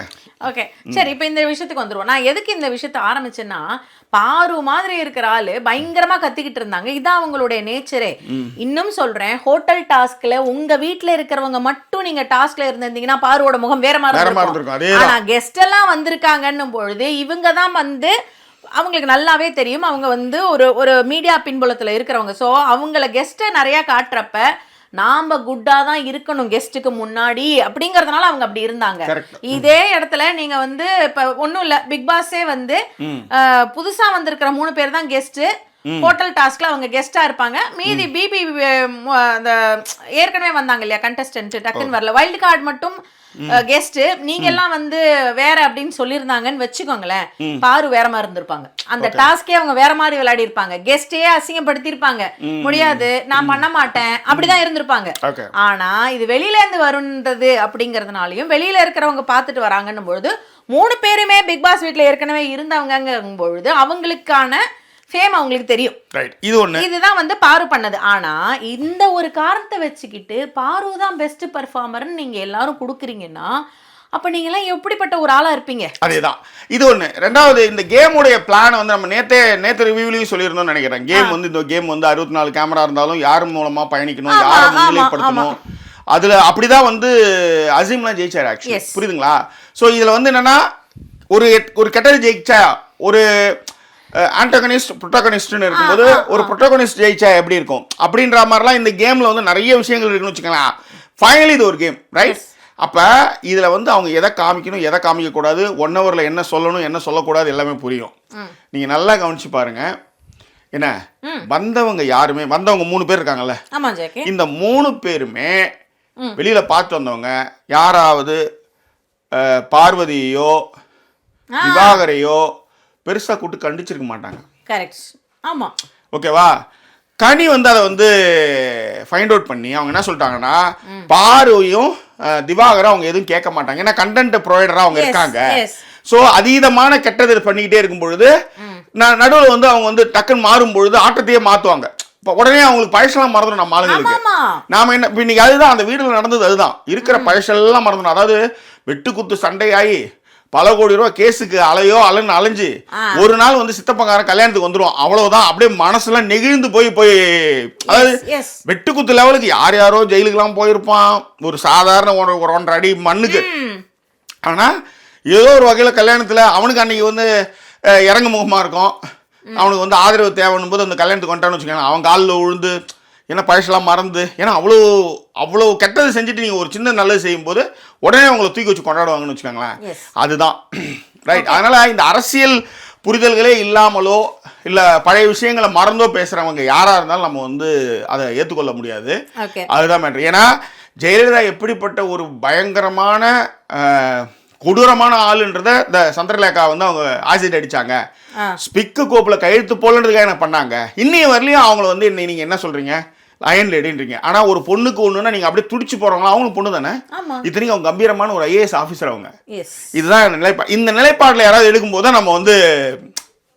ஓகே, சரி, இப்போ இந்த விஷயத்துக்கு வந்துருவோம். நான் எதுக்கு இந்த விஷயத்தை ஆரம்பிச்சேன்னா, பாரு மாதிரி இருக்கிற ஆளு பயங்கரமா கத்திக்கிட்டு இருந்தாங்க. இதான் அவங்களுடைய நேச்சரே. இன்னும் சொல்றேன், ஹோட்டல் டாஸ்க்ல உங்க வீட்டுல இருக்கிறவங்க மட்டும் நீங்க டாஸ்க்ல இருந்திருந்தீங்கன்னா பாருவோட முகம் வேற மாதிரி இருக்கும். ஆனா கெஸ்ட் எல்லாம் வந்திருக்காங்கன்னும் பொழுது இவங்க தான் வந்து அவங்களுக்கு நல்லாவே தெரியும் அவங்க வந்து ஒரு மீடியா பின்புலத்துல இருக்கிறவங்க. ஸோ அவங்கள கெஸ்ட்டை நிறைய காட்டுறப்ப நாம குட்டா தான் இருக்கணும் கெஸ்ட்டுக்கு முன்னாடி அப்படிங்கறதுனால அவங்க அப்படி இருந்தாங்க. இதே இடத்துல நீங்க வந்து இப்ப ஒண்ணும் இல்ல, பிக் பாஸே வந்து புதுசா வந்திருக்கிற 3 பேர் தான் கெஸ்ட். ஹோட்டல் டாஸ்க்ல அவங்க கெஸ்டா இருப்பாங்க. மீதி பிபி அந்த ஏற்கனவே வந்தாங்க இல்லையா கண்டஸ்டன்ட், டக்குன்னு வரல. வைல்டு கார்டு மட்டும் கெஸ்ட். நீங்க எல்லாம் வந்து வேற அப்படின்னு சொல்லியிருந்தாங்கன்னு வச்சுக்கோங்களேன், பாரு வேற மாதிரி இருந்திருப்பாங்க. அந்த டாஸ்கே அவங்க வேற மாதிரி விளையாடி இருப்பாங்க. கெஸ்டே அசிங்கப்படுத்தி இருப்பாங்க, முடியாது நான் பண்ண மாட்டேன் அப்படிதான் இருந்திருப்பாங்க. ஆனா இது வெளியில இருந்து வருன்றது அப்படிங்கறதுனாலயும் வெளியில இருக்கிறவங்க பாத்துட்டு வராங்கன்னும் பொழுது 3 பேருமே பிக் பாஸ் வீட்டுல ஏற்கனவே இருந்தவங்கும் பொழுது அவங்களுக்கான ஃபேம் அவங்களுக்கு தெரியும். இதுதான் வந்து பாரு பண்ணது. ஆனா இந்த ஒரு காரணத்தை வச்சுக்கிட்டு பாரு தான் பெஸ்ட் பெர்ஃபார்மர்னு நீங்க எல்லாரும் கொடுக்குறீங்கன்னா அப்ப நீங்க எல்லாம் எப்படிப்பட்ட ஒரு ஆளா இருப்பீங்க? அதேதான் இது ஒண்ணு. ரெண்டாவது, இந்த கேமுடைய பிளான் வந்து நம்ம நேத்து ரிவ்யூலையும் சொல்லியிருந்தோம்னு நினைக்கிறேன். கேம் வந்து இந்த கேம் வந்து 64 கேமரா இருந்தாலும் யார் மூலமா பயணிக்கணும், யாரை முன்னிலைப்படுத்தணும், அதுல அப்படிதான் வந்து அசீம்லாம் ஜெயிச்சாரு ஆக்சுவலி, புரியுதுங்களா? ஸோ இதுல வந்து என்னன்னா ஒரு கெட்டது ஜெயிச்சா ஒரு ஆன்டகனிஸ்ட் ப்ரொட்டகனிஸ்ட்னு இருக்கும்போது ஒரு ப்ரொட்டகனிஸ்ட் ஜெயிச்சா எப்படி இருக்கும் அப்படின்ற மாதிரிலாம் இந்த கேமில் வந்து நிறைய விஷயங்கள் இருக்குன்னு வச்சுக்கலாம். ஃபைனலி இது ஒரு கேம், ரைட்? அப்போ இதில் வந்து அவங்க எதை காமிக்கணும் எதை காமிக்கக்கூடாது, 1 ஹவரில் என்ன சொல்லணும் என்ன சொல்லக்கூடாது எல்லாமே புரியும். நீங்கள் நல்லா கவனிச்சு பாருங்க. என்ன வந்தவங்க யாருமே, வந்தவங்க 3 பேர் இருக்காங்கல்ல, இந்த 3 பேருமே வெளியில் பார்த்து வந்தவங்க யாராவது பார்வதியோ திவாகரையோ பெருசாக கூப்பிட்டு கண்டிச்சிருக்க மாட்டாங்க. கரெக்ட். ஆமாம். ஓகேவா? கனி வந்து அதை வந்து ஃபைண்ட் அவுட் பண்ணி அவங்க என்ன சொல்லிட்டாங்கன்னா, பார்வையும் திவாகரும் அவங்க எதுவும் கேட்க மாட்டாங்க, ஏன்னா கண்டென்ட் ப்ரொவைடராக அவங்க இருக்காங்க. ஸோ அதீதமான கெட்டது பண்ணிக்கிட்டே இருக்கும் பொழுது நடுவில் வந்து அவங்க வந்து டக்குன்னு மாறும் பொழுது ஆட்டத்தையே மாற்றுவாங்க. இப்போ உடனே அவங்களுக்கு பழசெல்லாம் மறந்துடும். நம்ம ஆளுங்களுக்கு நாம என்ன இப்போ இன்னைக்கு அதுதான் அந்த வீட்டில் நடந்தது, அதுதான் இருக்கிற பழசெல்லாம் மறந்துடும். அதாவது வெட்டு குத்து சண்டையாகி பல கோடி ரூபா கேஸுக்கு அலைன்னு அலைஞ்சு ஒரு நாள் வந்து சித்தப்பங்காரன் கல்யாணத்துக்கு வந்துடும், அவ்வளவுதான். அப்படியே மனசுலாம் நெகிழ்ந்து போய் அதாவது வெட்டுக்குத்து லெவலுக்கு யார் யாரோ ஜெயிலுக்கெல்லாம் போயிருப்பான், ஒரு சாதாரண 1.5 அடி மண்ணுக்கு. ஆனா ஏதோ ஒரு வகையில் கல்யாணத்தில் அவனுக்கு அன்னைக்கு வந்து இறங்கு முகமாக இருக்கும், அவனுக்கு வந்து ஆதரவு தேவைன்னும் போது அந்த கல்யாணத்துக்கு வந்துட்டான்னு வச்சுக்கோங்க, அவன் காலில் விழுந்து ஏன்னா பழசெல்லாம் மறந்து, ஏன்னா அவ்வளோ கெட்டது செஞ்சுட்டு நீங்கள் ஒரு சின்ன நல்லது செய்யும்போது உடனே அவங்களை தூக்கி வச்சு கொண்டாடுவாங்கன்னு வச்சுக்கோங்களேன். அதுதான் ரைட். அதனால் இந்த அரசியல் புரிதல்களே இல்லாமலோ இல்லை பழைய விஷயங்களை மறந்தோ பேசுகிறவங்க யாராக இருந்தாலும் நம்ம வந்து அதை ஏற்றுக்கொள்ள முடியாது. அதுதான் மேட்ரு. ஏன்னா ஜெயலலிதா எப்படிப்பட்ட ஒரு பயங்கரமான கொடூரமான ஆளுன்றத இந்த சந்திரலேகா வந்து அவங்க ஆசிட் அடிச்சாங்க, ஸ்பிக்கு கோப்பில் கையெழுத்து போலன்றதுக்காக என்ன பண்ணாங்க. இன்னைய வரலையும் அவங்கள வந்து நீங்கள் என்ன சொல்கிறீங்க, அயன் லேடின்றீங்க. ஆனால் ஒரு பொண்ணுக்கு ஒன்றுன்னா நீங்கள் அப்படியே துடிச்சு போகிறவங்களா, அவங்களும் பொண்ணு தானே, இத்தனைக்கும் அவங்க கம்பீரமான ஒரு IAS ஆஃபீஸர் அவங்க. இதுதான் நிலைப்பாடு. இந்த நிலைப்பாட்டில் யாராவது எடுக்கும்போது தான் நம்ம வந்து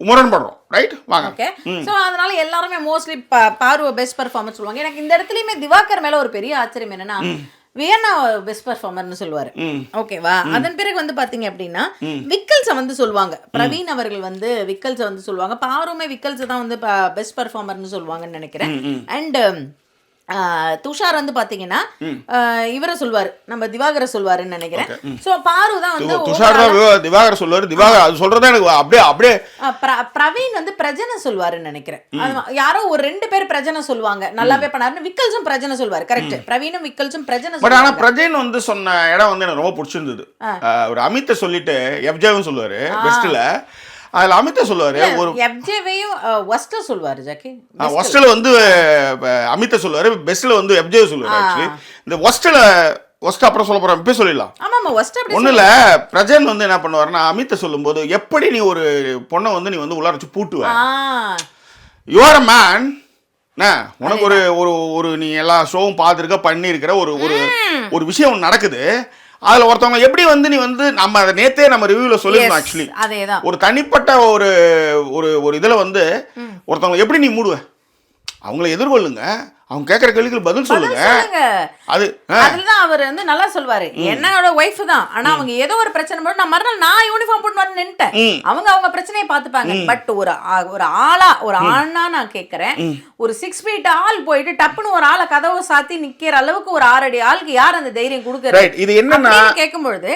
முரண்படுறோம், ரைட்? வாங்க. ஸோ அதனால எல்லாருமே மோஸ்ட்லி பார்வை பெஸ்ட் பர்ஃபார்மன்ஸ் சொல்லுவாங்க. எனக்கு இந்த இடத்துலையுமே திவாகர் மேலே ஒரு பெரிய ஆச்சரியம் என்னன்னா, வியன்னா பெஸ்ட் பர்ஃபார்மர்னு சொல்லுவாரு. ஓகேவா? அதன் பிறகு வந்து பாத்தீங்க அப்படின்னா விக்கல்ஸை வந்து சொல்லுவாங்க. பிரவீன் அவர்கள் வந்து விக்கல்ஸை வந்து சொல்லுவாங்க. பாருமே விக்கல்ஸை தான் வந்து பெஸ்ட் பர்ஃபார்மர்னு சொல்லுவாங்கன்னு நினைக்கிறேன். அண்ட் துஷார் வந்து பாத்தீங்கன்னா இவரை சொல்வாரு, நம்ம திவாகரை சொல்வாருன்னு நினைக்கிறேன். சோ பாரு தான் வந்து துஷார் தான் திவாகர் சொல்வாரு. திவாகர் அது சொல்றதா எனக்கு அப்படியே பிரவீன் வந்து பிரஜனை சொல்வாருன்னு நினைக்கிறேன். யாரோ ஒரு 2 பேர் பிரஜனை சொல்லுவாங்க, நல்லாவே பண்ணாருன்னு. விக்கல்ஸும் பிரஜனை சொல்வாரு. கரெக்ட். பிரவீனும் விக்கல்ஸும் பிரஜனை சொல்வாங்க. ஆனா பிரஜன் வந்து சொன்ன இடம் வந்து எனக்கு ரொம்ப பிடிச்சிருந்தது. ஒரு அமித்தை சொல்லிட்டு எஃப்ஜேவும் சொல்லுவாரு பெஸ்ட்ல. அதில் அமிதா சொல்லுவாரு, ஒரு எஃப்ஜேவையும் ஒஸ்ட்ல சொல்லுவாரு ஜாக்கி. ஒஸ்ட்ல வந்து அமிதா சொல்லுவாரு, பெஸ்ட்ல வந்து எஃப்ஜே சொல்லுவாரு. ஆக்சுவலி இந்த ஒஸ்ட் அப்புறம் சொல்ல போறேன், இப்ப சொல்லிடலாம். ஆமாமா, ஒஸ்ட் அப்படி ஒண்ணு இல்ல. பிரஜன் வந்து என்ன பண்ணுவாருன்னா, அமிதா சொல்லும்போது எப்படி நீ ஒரு பொண்ணை வந்து நீ வந்து உள்ளார வச்சு பூட்டுவ, யூ ஆர் அ மேன், உனக்கு ஒரு ஒரு நீ எல்லா ஷோவும் பார்த்துருக்க பண்ணியிருக்கிற ஒரு விஷயம் நடக்குது, அதில் ஒருத்தவங்க எப்படி வந்து நீ வந்து நம்ம அதை நேத்தே நம்ம ரிவ்யூவில் சொல்லியிருந்தோம். ஆக்சுவலி அதேதான் ஒரு தனிப்பட்ட ஒரு ஒரு இதில் வந்து ஒருத்தவங்க எப்படி நீ மூடுவ, அவங்கள எதிர்கொள்ளுங்க, அவங்க கேட்குற கேள்விக்கு பதில் சொல்லுங்க. அதுதான் அவர் வந்து நல்லா சொல்வாரு. என்னோட ஒய்ஃப் தான், ஆனா அவங்க ஏதோ ஒரு பிரச்சனை போட்டு நான் மறுநாள் நான் யூனிஃபார்ம் போட்டு வந்து நின்ட்டேன், அவங்க பிரச்சனையை பார்த்துப்பாங்க. பட் ஒரு ஆளா ஒரு ஆணா நான் கேட்கறேன், ஒரு 6 feet ஆள் போயிட்டு டப்புன்னு ஒரு ஆளை கதவை சாத்தி நிக்கிற அளவுக்கு ஒரு 6 அடி ஆளுக்கு யார் அந்த தைரியம் கொடுக்குறது? இது என்னன்னா கேட்கும் பொழுது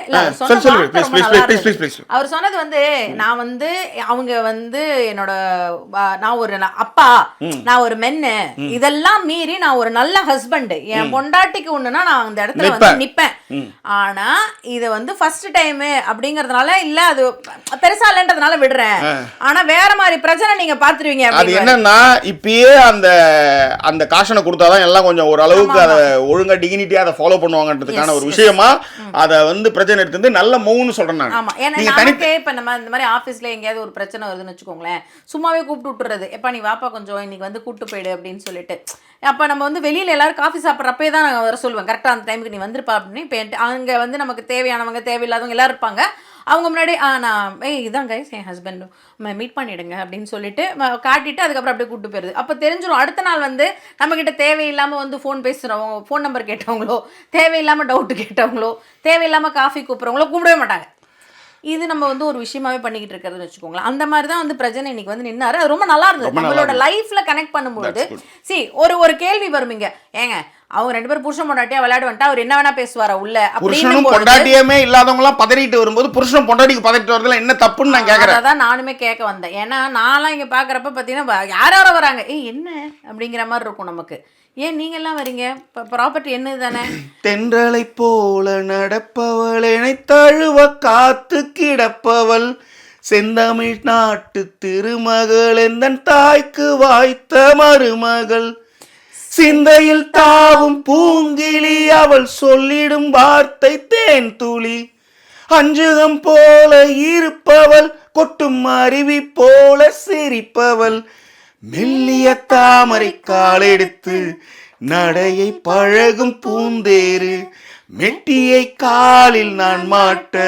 அவர் சொன்னது வந்து, நான் வந்து அவங்க வந்து என்னோட நான் ஒரு அப்பா, நான் ஒரு மென்னு, இதெல்லாம் மீறி நான் ஒரு நல்ல ஹஸ்பண்ட், என் பொண்டாட்டிக்கு ஒண்ணுனா நான் அந்த இடத்துல வந்து நிப்பேன். ஆனா இது வந்து ஃபர்ஸ்ட் டைம் அப்படிங்கறதுனால இல்ல, அது பெருசா இல்லன்றதுனால விடுறேன். ஆனா வேற மாதிரி பிரச்சனை நீங்க பாத்துருவீங்க. அது என்னன்னா இப்பயே அந்த காஷனை கொடுத்தாதான் எல்லாம் கொஞ்சம் ஒரு அளவுக்கு அதை ஒழுங்கா டிகினிட்டியா அதை ஃபாலோ பண்ணுவாங்கன்றதுக்கான ஒரு விஷயமா அதை வந்து பிரச்சனை எடுத்து நல்ல மூவ்னு சொல்றேன் நான். ஆமா, ஏன்னா நமக்கே இப்ப நம்ம இந்த மாதிரி ஆபீஸ்ல எங்கேயாவது ஒரு பிரச்சனை வருதுன்னு வச்சுக்கோங்களேன், சும்மாவே கூப்பிட்டு விட்டுறது, எப்ப நீ வாப்பா கொஞ்சம் இன்னைக்கு வந்து கூப்பிட்டு போயிடு அப்படின்னு சொல்லிட்டு. அப்போ நம்ம வந்து வெளியில் எல்லாரும் காஃபி சாப்பிட்றப்பே தான் நான் வர சொல்லுவேன், கரெக்டாக அந்த டைமுக்கு நீ வந்துருப்பா அப்படின்னு. இப்போ அங்கே வந்து நமக்கு தேவையானவங்க தேவையில்லாதவங்க எல்லோரும் இருப்பாங்க. அவங்க முன்னாடி நான் இதான் கைஸ் என் ஹஸ்பண்ட் மீட் பண்ணிவிடுங்க அப்படின்னு சொல்லிட்டு காட்டிட்டு அதுக்கப்புறம் அப்படியே கூப்பிட்டு போயிடுது. அப்போ தெரிஞ்சிடும் அடுத்த நாள் வந்து நம்மக்கிட்ட தேவையில்லாமல் வந்து ஃபோன் பேசுகிறவங்க, ஃபோன் நம்பர் கேட்டவங்களோ, தேவையில்லாமல் டவுட்டு கேட்டவங்களோ, தேவையில்லாமல் காஃபி கூப்பிட்றவங்களோ கூப்பிடவே மாட்டாங்க. இது நம்ம வந்து ஒரு விஷயமாவே பண்ணிக்கிட்டு இருக்கிறதுன்னு வச்சுக்கோங்களேன். அந்த மாதிரி தான் வந்து பிரஜன் இன்னைக்கு வந்து நின்னாரு. அது ரொம்ப நல்லா இருந்தது. நம்மளோட லைஃப்ல கனெக்ட் பண்ணும்போது ஒரு கேள்வி வரும் இங்க, ஏங்க அவங்க 2 பேரும் புருஷன் பொண்டாட்டியா விளையாடு வந்துட்டா அவர் என்ன வேணா பேசுவாரா உள்ள புருஷனும் பொண்டாட்டியுமே இல்லாதவங்க எல்லாம் பதறிட்டு வரும்போது புருஷனும் பொண்டாட்டிக்கு பதறிட்டு வரதுல என்ன தப்புன்னு நான் கேக்குறேன். அதான் நானுமே கேட்க வந்தேன். ஏன்னா நான்லாம் இங்க பாக்குறப்ப பாத்தீங்கன்னா யாரோ வராங்க, என்ன அப்படிங்கிற மாதிரி இருக்கும் நமக்கு. ஏன் நீங்க எல்லாம் வரீங்க, ப்ராப்பர்ட்டி என்னது தானே. தென்றலை போல நடப்பவள் என்னை தழுவ காத்து கிடப்பவள் செந்தமிழ் நாட்டு திருமகள் எந்தன் தாய்க்கு வாய்த்த மருமகள் சிந்தையில் தாவும் பூங்கிளி அவள் சொல்லிடும் வார்த்தை தேன் துளி அஞ்சுகம் போல இருப்பவள் கொட்டும் அருவி போல சிரிப்பவள் மெல்லிய தாமரை காலெடுத்து நடையை பழகும் பூந்தேரு மெட்டியை காலில் நான் மாட்ட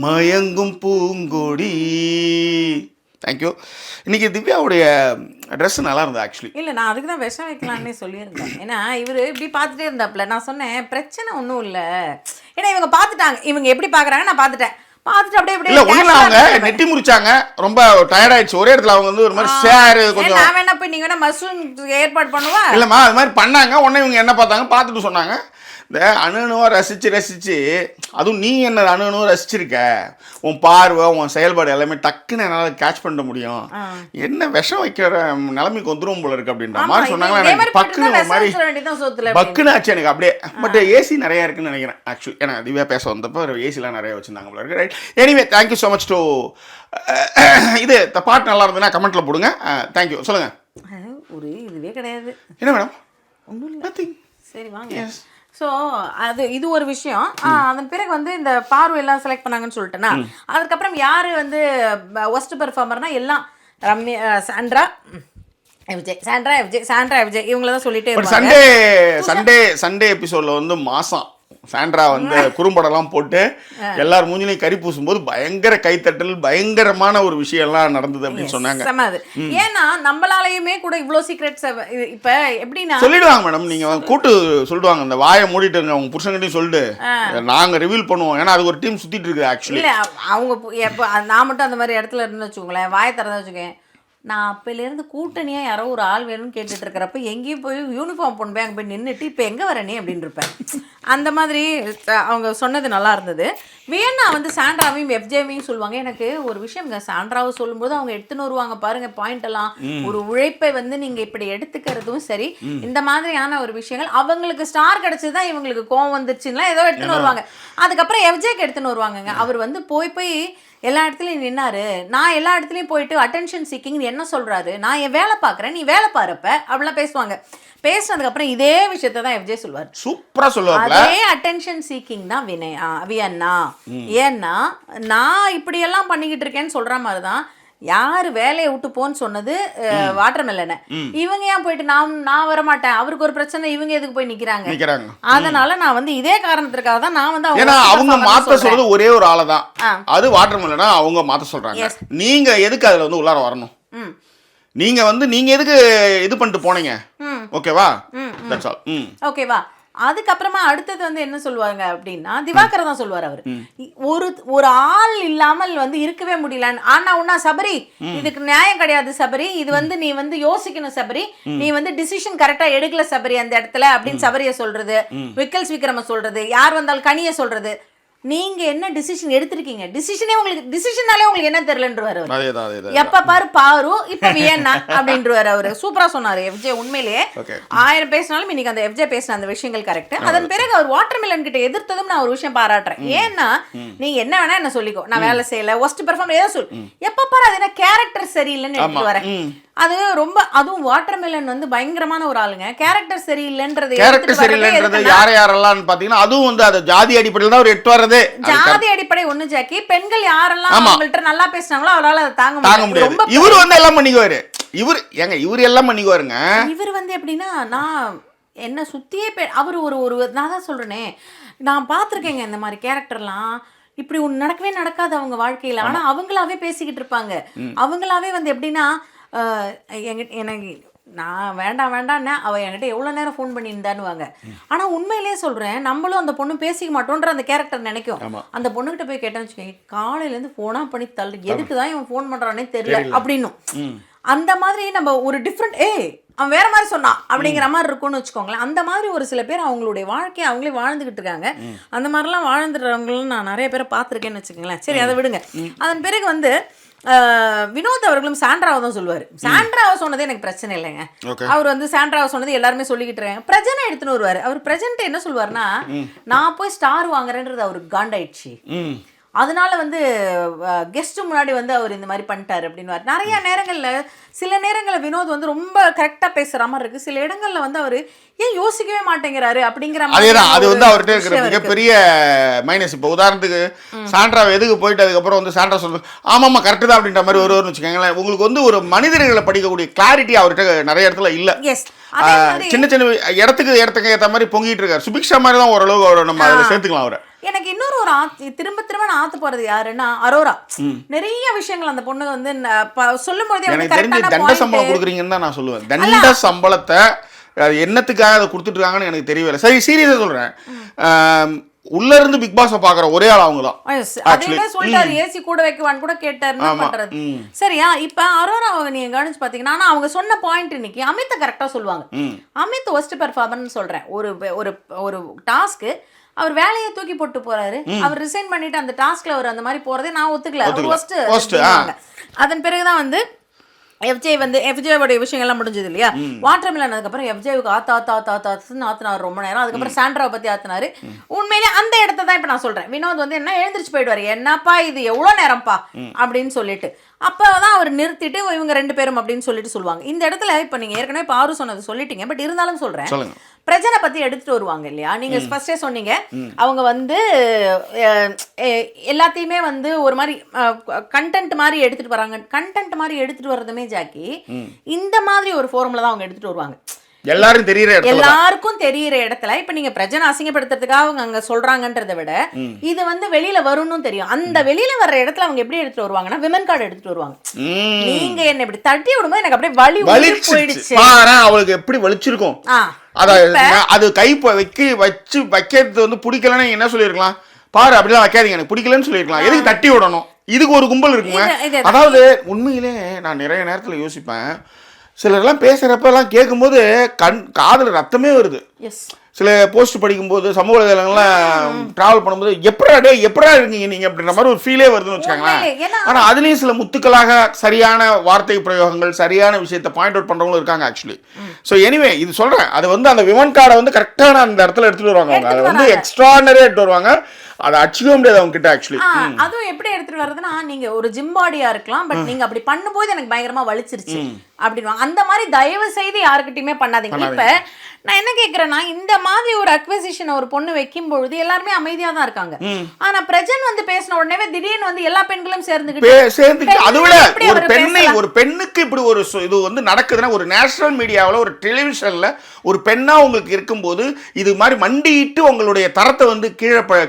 மயங்கும் பூங்கொடி. தேங்க்யூ. இன்னைக்கு திவ்யாவுடைய ட்ரெஸ் நல்லா இருந்தது ஆக்சுவலி. இல்லை, நான் அதுக்கு தான் விஷம் வைக்கலான்னே சொல்லியிருந்தேன். ஏன்னா இவர் இப்படி பார்த்துட்டே இருந்தாப்புல. நான் சொன்னேன் பிரச்சனை ஒன்றும் இல்லை, ஏன்னா இவங்க பார்த்துட்டாங்க, இவங்க எப்படி பார்க்குறாங்க நான் பார்த்துட்டேன். பார்த்துட்டு அப்படியே இல்ல ஒண்ணுல அவங்க நெட்டி முறிச்சாங்க, ரொம்ப டயர்ட் ஆயிடுச்சு. ஒரே இடத்துல அவங்க வந்து ஒரு மாதிரி ஷேர் கொஞ்சம் நான் வேணா போய் நீங்க வேணா மஷ்ரூம் ஏற்பாடு பண்ணுவா. இல்லம்மா அது மாதிரி பண்ணாங்க. உடனே இவங்க என்ன பார்த்தாங்க, பார்த்துட்டு சொன்னாங்க இந்த அணுவா ரசிச்சு அதுவும் நீ என்ன அணுவா ரசிச்சிருக்க, உன் பார்வை உன் செயல்பாடு எல்லாமே டக்குன்னு என்னால் கேட்ச் பண்ண முடியும், என்ன விஷம் வைக்கிற நிலைமைக்கு வந்துடும் போல இருக்கு அப்படின்ற மாதிரி சொன்னாங்க. எனக்கு பக்குன்னு ஒரு மாதிரி பக்குன்னு ஆச்சு எனக்கு அப்படியே. பட் ஏசி நிறைய இருக்குன்னு நினைக்கிறேன் ஆக்சுவலி. ஏன்னா திவ்யா பேச வந்தப்போ ஏசிலாம் நிறைய வச்சிருந்தாங்க போல இருக்கு. Right, anyway thank you so much to இது பாட்டு நல்லா இருந்ததுன்னா கமெண்ட்ல போடுங்க. தேங்க்யூ. சொல்லுங்க. ஒரு இதுவே கிடையாது. என்ன மேடம்? ஒன்றும் இல்லை. நத்திங். சரி வாங்க. ஸோ இது ஒரு விஷயம். அதன் பிறகு வந்து இந்த பார்வையெல்லாம் செலக்ட் பண்ணாங்கன்னு சொல்லிட்டேன்னா, அதுக்கப்புறம் யார் வந்து ஒஸ்ட் பெர்ஃபார்மர்னா எல்லாம் ரம்யா, சாண்ட்ரா விஜய் இவங்கள தான் சொல்லிட்டே இருப்பாங்க. சண்டே எபிசோட்ல வந்து மாசம் சாண்ட்ரா வந்து குறும்படம்லாம் போட்டு எல்லாரும் மூஞ்சிலையும் கறி பூசும்போது பயங்கர கைத்தட்டல், பயங்கரமான ஒரு விஷயம் எல்லாம் நடந்தது அப்படின்னு சொன்னாங்க. ஏன்னா நம்மளாலையுமே கூட இவ்வளோ சீக்ரெட்ஸ் இப்ப எப்படின்னா சொல்லிடுவாங்க மேடம். நீங்க கூட்டு சொல்லிடுவாங்க, இந்த வாயை மூடிட்டு இருங்க உங்க புருஷன்கிட்டையும் சொல்லிட்டு நாங்க ரிவீல் பண்ணுவோம். ஏன்னா அது ஒரு டீம் சுத்திட்டு இருக்குது ஆக்சுவலி. இல்ல அவங்க எப்ப நான் மட்டும் அந்த மாதிரி இடத்துல இருந்து வச்சுக்கோங்களேன், வாயை திறந்து வச்சுக்கேன், நான் அப்போலேருந்து கூட்டணியாக யாரோ ஒரு ஆள் வேணும்னு கேட்டுட்டு இருக்கிறப்ப எங்கேயும் போய் யூனிஃபார்ம் போட்டு போய் அங்கே போய் நின்றுட்டு இப்போ எங்கே வரனே அப்படின்னு இருப்பேன். அந்த மாதிரி அவங்க சொன்னது நல்லா இருந்தது. வேணா வந்து சாண்ட்ராவையும் எஃப்ஜேவையும் சொல்லுவாங்க. எனக்கு ஒரு விஷயம், சாண்ட்ராவை சொல்லும்போது அவங்க எடுத்துன்னு வருவாங்க பாருங்க பாயிண்ட் எல்லாம். ஒரு உழைப்பை வந்து நீங்கள் இப்படி எடுத்துக்கிறதும் சரி, இந்த மாதிரியான ஒரு விஷயங்கள் அவங்களுக்கு ஸ்டார் கிடச்சி தான் இவங்களுக்கு கோவம் வந்துருச்சுன்னா ஏதோ எடுத்துன்னு வருவாங்க. அதுக்கப்புறம் எஃப்ஜேக்கு எடுத்துன்னு வருவாங்கங்க. அவர் வந்து போய் எல்லா இடத்துலையும் நின்னாரு, நான் எல்லா இடத்துலையும் போயிட்டு அட்டென்ஷன் சீக்கிங் என்ன சொல்றாரு, நான் என் வேலை பார்க்குறேன் நீ வேலை பாருப்ப அப்படிலாம் பேசுவாங்க. பேசினதுக்கு அப்புறம் இதே விஷயத்த தான் எஃப்ஜே சொல்லுவார். சூப்பரா சொல்லுவார். அதே அட்டென்ஷன் சீக்கிங் தான் வியன்னா. ஏன்னா நான் இப்படி எல்லாம் பண்ணிக்கிட்டு இருக்கேன்னு சொல்ற மாதிரி தான் யாரு வேலையை விட்டு போன்னு சொன்னது வாட்டர் மெலனை. இவங்க ஏன் போயிட்டு நான் வரமாட்டேன், அவருக்கு ஒரு பிரச்சனை, இவங்க எதுக்கு போய் நிக்கிறாங்க. அதனால நான் வந்து இதே காரணத்திற்காக தான் நான் வந்து அவங்க மாத்த சொல்றது ஒரே ஒரு ஆளை தான், அது வாட்டர் மெலனா அவங்க மாத்த சொல்றாங்க. நீங்க எதுக்கு அதுல வந்து உள்ளார வரணும்? நீங்க வந்து நீங்க எதுக்கு இது பண்ணிட்டு போனீங்க? ஓகேவா? That's all. ஓகேவா? அதுக்கப்புறமா அடுத்தது வந்து என்ன சொல்லுவாங்க அப்படின்னா, திவாகர் தான் சொல்லுவார். அவர் ஒரு ஆள் இல்லாமல் வந்து இருக்கவே முடியல. ஆனா உன்னா சபரி, இதுக்கு நியாயம் கிடையாது சபரி, இது வந்து நீ வந்து யோசிக்கணும் சபரி, நீ வந்து டிசிஷன் கரெக்டா எடுக்கல சபரி அந்த இடத்துல அப்படின்னு சபரிய சொல்றது, விக்கல்ஸ் விக்ரம சொல்றது, யார் வந்தாலும் கனிய சொல்றது. நீங்க என்ன டிசிஷன் எடுத்திருக்கீங்க, டிசிஷனே உங்களுக்கு டிசிஷனாலே உங்களுக்கு என்ன தெரியலன்றவாரு. எப்ப பாரு இப்ப வியன்னா அப்படின்றவாரு. அவரு சூப்பரா சொன்னாரு எஃப்ஜே. உண்மையிலேயே 1000 பேசினாலும் இன்னைக்கு அந்த எஃப்ஜே பேசின அந்த விஷயங்கள் கரெக்ட். அதன் பிறகு அவர் வாட்டர் மெலன் கிட்ட எதிர்த்ததும் நான் ஒரு விஷயம் பாராட்டுறேன். ஏன்னா நீங்க என்ன வேணா என்ன சொல்லிக்கோ, நான் வேலை செய்யல, ஒஸ்ட் பெர்ஃபார்ம் ஏதோ சொல், எப்ப பாரு அது என்ன கேரக்டர் சரியில்லைன்னு எடுத்து வரேன். அது ரொம்ப, அதுவும் வாட்டர் மெலன் வந்து பயங்கரமான ஒரு ஆளுங்க. கேரக்டர் சரியில்லைன்றது யாரெல்லாம் பாத்தீங்கன்னா அதுவும் வந்து அது ஜாதி அடிப்படையில் தான் ஒரு எட்டு வர்றது. ஜாதி அடிப்படை ஒண்ணு ஜாக்கி, பெண்கள் யாரெல்லாம் அவங்கள்ட்ட நல்லா பேசினாங்களோ அவரால் அதை தாங்க முடியாது. இவர் வந்து எல்லாம் பண்ணிக்குவாரு. இவர் எல்லாம் பண்ணிக்குவாருங்க. இவர் வந்து எப்படின்னா, நான் என்ன சுத்தியே அவரு ஒரு நான் தான் சொல்றேனே, நான் பார்த்துருக்கேங்க இந்த மாதிரி கேரக்டர்லாம். இப்படி ஒன்று நடக்கவே நடக்காது அவங்க வாழ்க்கையில. ஆனா அவங்களாவே பேசிக்கிட்டு இருப்பாங்க. அவங்களாவே வந்து எப்படின்னா, எனக்கு நான் வேண்டாம்னா அவ என்கிட்ட எவ்வளவு நேரம் ஃபோன் பண்ணியிருந்தான்னு. ஆனா உண்மையிலேயே சொல்றேன், நம்மளும் அந்த பொண்ணு பேசிக்க மாட்டோன்ற அந்த கேரக்டர் நினைக்கும். அந்த பொண்ணுகிட்ட போய் கேட்டேன்னு வச்சுக்கோங்க, காலையில இருந்து போனா பண்ணி தள்ளு, எதுக்குதான் இவன் ஃபோன் பண்றானே தெரியல அப்படின்னும். அந்த மாதிரி நம்ம ஒரு டிஃப்ரெண்ட் அவன் வேற மாதிரி சொன்னான் அப்படிங்கிற மாதிரி இருக்கும்னு வச்சுக்கோங்களேன். அந்த மாதிரி ஒரு சில பேர் அவங்களுடைய வாழ்க்கையை அவங்களே வாழ்ந்துகிட்டு இருக்காங்க. அந்த மாதிரிலாம் வாழ்ந்துடுறவங்களும் நான் நிறைய பேரை பார்த்துருக்கேன்னு வச்சுக்கோங்களேன். சரி, அதை விடுங்க. அதன் பிறகு வினோத் அவர்களும் சாண்ட்ராவை தான் சொல்லுவார். சாண்ட்ராவை சொன்னது எனக்கு பிரச்சனை இல்லைங்க. அவர் சாண்ட்ராவை சொன்னது எல்லாருமே சொல்லிக்கிட்டு இருக்காங்க. பிரஜனை எடுத்துன்னு வருவார். அவர் பிரஜன்ட் என்ன சொல்லுவார்னா, நான் போய் ஸ்டார் வாங்குறேன்றது அவருக்கு காண்டாயிடுச்சு, அதனால கெஸ்ட் முன்னாடி அவர் இந்த மாதிரி பண்ணிட்டாரு அப்படின்னு. நிறைய நேரங்கள்ல சில நேரங்களில் வினோத் ரொம்ப கரெக்டா பேசுற மாதிரி இருக்கு. சில இடங்கள்ல அவரு ஏன் யோசிக்கவே மாட்டேங்கிறாரு அப்படிங்கிற மாதிரி. அது அவர்கிட்ட இருக்கிற மிகப்பெரிய மைனஸ். இப்போ உதாரணத்துக்கு சாண்ட்ரா எதுக்கு போயிட்டு அதுக்கப்புறம் சாண்ட்ரா சொல்றது ஆமாமா கரெக்ட் தான் அப்படின்ற மாதிரி வருவார்னு வச்சுக்கோங்களேன். உங்களுக்கு ஒரு மனிதர்களை படிக்கக்கூடிய கிளாரிட்டி அவர்கிட்ட நிறைய இடத்துல இல்ல. சின்ன சின்ன இடத்துக்கு ஏற்ற மாதிரி பொங்கிட்டு இருக்காரு. சுபிக்ஷா மாதிரி தான் ஓரளவு அவரை நம்ம சேர்த்துக்கலாம். அவரை எனக்கு இன்னொரு திரும்ப நான் ஆத்து போறது யாருன்னா அரோரா. நிறைய விஷயங்கள் அந்த பொண்ணு சொல்லும் போதே எனக்கு தெரிஞ்சு தண்ட சம்பளம் கொடுக்குறீங்கன்னு தான் நான் சொல்லுவேன். தண்ட சம்பளத்தை என்னத்துக்காக அதை கொடுத்துட்டு இருக்காங்கன்னு எனக்கு தெரியல. சரி, சீரியஸா சொல்றேன். உள்ள இருந்து பிக் பாஸ் பாக்குற ஒரே ஆள் அவங்க தான். அதே சொல்லிட்டாரு, ஏசி கூட வைக்குவான்னு கூட கேட்டாரு பண்றது. சரியா, இப்ப அரோரா நீங்க கவனிச்சு பாத்தீங்கன்னா, ஆனா அவங்க சொன்ன பாயிண்ட் இன்னைக்கு அமித் கரெக்டா சொல்லுவாங்க. அமித் ஒஸ்ட் பெர்ஃபார்மர்னு சொல்றேன். ஒரு டாஸ்க் அவர் வேலையை தூக்கி போட்டு போறாரு. அவர் ரிசைன் பண்ணிட்டு அந்த டாஸ்க்ல அவர் அந்த மாதிரி போறதே நான் ஒத்துக்கல. அதன் பிறகுதான் எஃப்ஜேவோடைய விஷயங்கள்லாம் முடிஞ்சது இல்லையா. வாட்டர் மிலன் அதுக்கப்புறம் எஃப்ஜேவுக்கு ஆத்தினாரு ரொம்ப நேரம். அதுக்கப்புறம் சாண்ட்ராவை பத்தி ஆத்தினாரு. உண்மையிலே அந்த இடத்த தான் இப்ப நான் சொல்றேன். வினோத் என்ன எழுந்திரிச்சு போயிடுவாரு, என்னப்பா இது எவ்வளவு நேரம்ப்பா அப்படின்னு சொல்லிட்டு. அப்பதான் அவர் நிறுத்திட்டு இவங்க 2 பேரும் அப்படின்னு சொல்லிட்டு சொல்லுவாங்க. இந்த இடத்துல இப்ப நீங்க ஏற்கனவே பாரு சொன்னது சொல்லிட்டீங்க. பட் இருந்தாலும் சொல்றேன், பிரஜனை பத்தி எடுத்துட்டு வருவாங்க இல்லையா. நீங்க ஃபர்ஸ்டே சொன்னீங்க, அவங்க எல்லாத்தையுமே ஒரு மாதிரி கண்டென்ட் மாதிரி எடுத்துட்டு வராங்க. கண்டென்ட் மாதிரி எடுத்துட்டு வர்றதுமே ஜாக்கி இந்த மாதிரி ஒரு ஃபோரம்ல தான் அவங்க எடுத்துட்டு வருவாங்க. எல்லாருக்கும் தெரியற இடத்துல இப்ப நீங்க பிரஜனை அசிங்கப்படுத்துறதுக்காக அவங்க அங்க சொல்றாங்கன்றதை விட இது வெளியில வரும்னு தெரியும். அந்த வெளியில வர்ற இடத்துல அவங்க எப்படி எடுத்துட்டு வருவாங்கன்னா விமன் கார்டு எடுத்துட்டு வருவாங்க. நீங்க என்ன இப்படி தட்டி விடும்போது எனக்கு அப்படியே வலி போயிடுச்சு. அவளுக்கு எப்படி வலிச்சிருக்கும். அது கை வச்சு வைக்கிறது பிடிக்கலன்னு என்ன சொல்லிருக்கலாம், பாரு அப்படிலாம் வைக்காதீங்க எனக்கு பிடிக்கலன்னு சொல்லிருக்கலாம். எதுக்கு தட்டி விடணும்? இதுக்கு ஒரு கும்பல் இருக்குங்க. அதாவது உண்மையிலே நான் நிறைய நேரத்துல யோசிப்பேன், சிலர்லாம் பேசுகிறப்பெல்லாம் கேட்கும்போது காதில் ரத்தமே வருது. சில போஸ்ட் படிக்கும்போது சமூக வலைதளங்கள்லாம் ட்ராவல் பண்ணும்போது எப்படா இருக்கீங்க நீங்கள் அப்படின்ற மாதிரி ஒரு ஃபீலே வருதுன்னு வச்சுக்கோங்களேன். ஆனால் அதுலேயும் சில முத்துக்களாக சரியான வார்த்தை பிரயோகங்கள் சரியான விஷயத்தை பாயிண்ட் அவுட் பண்ணுறவங்களும் இருக்காங்க ஆக்சுவலி. ஸோ எனிவே இது சொல்கிறேன், அது அந்த விமன் கார்டை கரெக்டான அந்த இடத்துல எடுத்துகிட்டு வருவாங்க. அவங்க அதை எக்ஸ்ட்ரானரியாக எடுத்துட்டு வருவாங்க. அதை அடிச்சுக்க முடியாது அவங்க கிட்ட ஆக்சுவலி. அதுவும் எப்படி எடுத்துட்டு வர்றதுன்னா, நீங்க ஒரு ஜிம் பாடியா இருக்கலாம், பட் நீங்க அப்படி பண்ணும்போது எனக்கு பயங்கரமா வலிச்சிருச்சு அப்படின்னு. அந்த மாதிரி தயவு செய்து யாருக்கிட்டையுமே பண்ணாதீங்க. இப்ப நான் என்ன கேக்குறேன்னா, இந்த மாதிரி ஒரு அக்விசிஷன் ஒரு பொண்ணு வைக்கும் பொழுது எல்லாருமே அமைதியா தான் இருக்காங்க. ஆனா பிரஜன் பேசின உடனே திடீர்னு எல்லா பெண்களும் சேர்ந்துக்கிட்டு அதை விட ஒரு பெண்ணுக்கு இப்படி ஒரு இது நடக்குதுன்னா, ஒரு நேஷனல் மீடியாவில் ஒரு டெலிவிஷன்ல ஒரு பெண்ணா உங்களுக்கு இருக்கும்போது இது மாதிரி மண்டிட்டு உங்களுடைய தரத்தை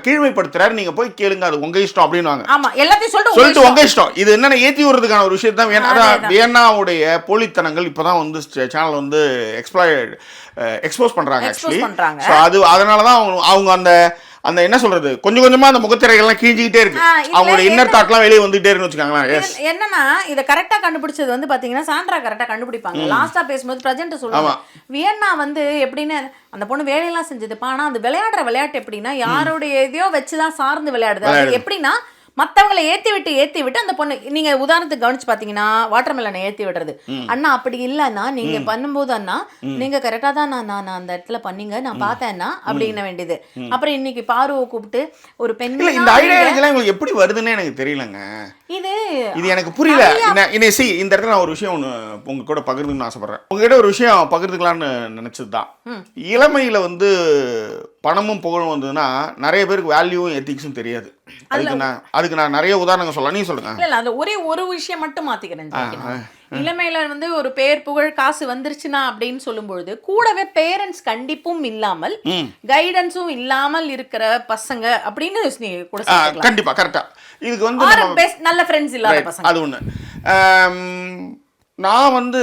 கீழ்மைப்படுத்துறாரு. நீங்க போய் கேளுங்க, அது உங்க இஷ்டம் அப்படின்னுவாங்க. ஆமா, எல்லாத்தையும் சொல்லிட்டு உங்க இஷ்டம். இது என்னன்னா ஏத்தி விடுறதுக்கான ஒரு விஷயம் தான். வியன்னாவுடைய போலித்தனங்கள் இப்பதான் சேனல் எக்ஸ்போஸ் பண்றாங்க ஆக்சுவலி. ஸோ அதனாலதான் அவங்க அந்த என்ன சொல்றது, கொஞ்சம் கொஞ்சமா அந்த முகத்திரைகள்லாம் கிழிஞ்சிக்கிட்டே இருக்கு. அவங்களோட இன்னர் தாட்லாம் வெளியே வந்துட்டே இருக்குன்னு வச்சுக்காங்களேன். என்னன்னா இதை கரெக்டா கண்டுபிடிச்சது பாத்தீங்கன்னா சாண்ட்ரா கரெக்டா கண்டுபிடிப்பாங்க. லாஸ்டா பேசும்போது பிரஜன்ட் சொல்லுவாங்க, வியன்னா எப்படின்னு அந்த பொண்ணு வேலையெல்லாம் செஞ்சதுப்பா, ஆனா அந்த விளையாட்டு எப்படின்னா யாருடைய எதையோ வச்சுதான் சார்ந்து விளையாடுது. எப்படின்னா மற்றவங்களை ஏற்றி விட்டு அந்த பொண்ணு, நீங்க உதாரணத்துக்கு கவனிச்சு பார்த்தீங்கன்னா வாட்டர் மெலனை ஏற்றி விடுறது. அண்ணா அப்படி இல்லைன்னா நீங்க பண்ணும்போது அண்ணா நீங்க கரெக்டாக தான் நான் அந்த இடத்துல பண்ணீங்க, நான் பார்த்தேன்னா அப்படின்னு வேண்டியது. அப்புறம் இன்னைக்கு பாருவை கூப்பிட்டு ஒரு பெண், இந்த ஐடியா உங்களுக்கு எப்படி வருதுன்னு எனக்கு தெரியலங்க. இது எனக்கு புரியல. இந்த இடத்துல நான் ஒரு விஷயம் ஒன்று உங்க கூட பகிர்ந்துன்னு ஆசைப்படுறேன். உங்ககிட்ட ஒரு விஷயம் பகிர்ந்துக்கலான்னு நினைச்சதுதான். இளமையில பணமும் புகழும் வந்ததுன்னா நிறைய பேருக்கு வேல்யூவும் எத்திக்ஸும் தெரியாது. அதுக்கு நான் நிறைய உதாரணங்கள் சொல்லலாம். நீ சொல்லுங்க. இல்ல அந்த ஒரே ஒரு விஷயம் மட்டும் மாத்திக்கிறேன். இளமையில ஒரு பெயர் புகழ் காசு வந்துருச்சுன்னா அப்படின்னு சொல்லும்பொழுது கூடவே பேரண்ட்ஸ் கண்டிப்பும் இல்லாமல் கைடன்ஸும் இல்லாமல் இருக்கிற பசங்க அப்படின்னு கூட கண்டிப்பா கரெக்டா. இதுக்கு நல்ல ஃப்ரெண்ட்ஸ் இல்லாத பசங்க, அது ஒண்ணு. நான் வந்து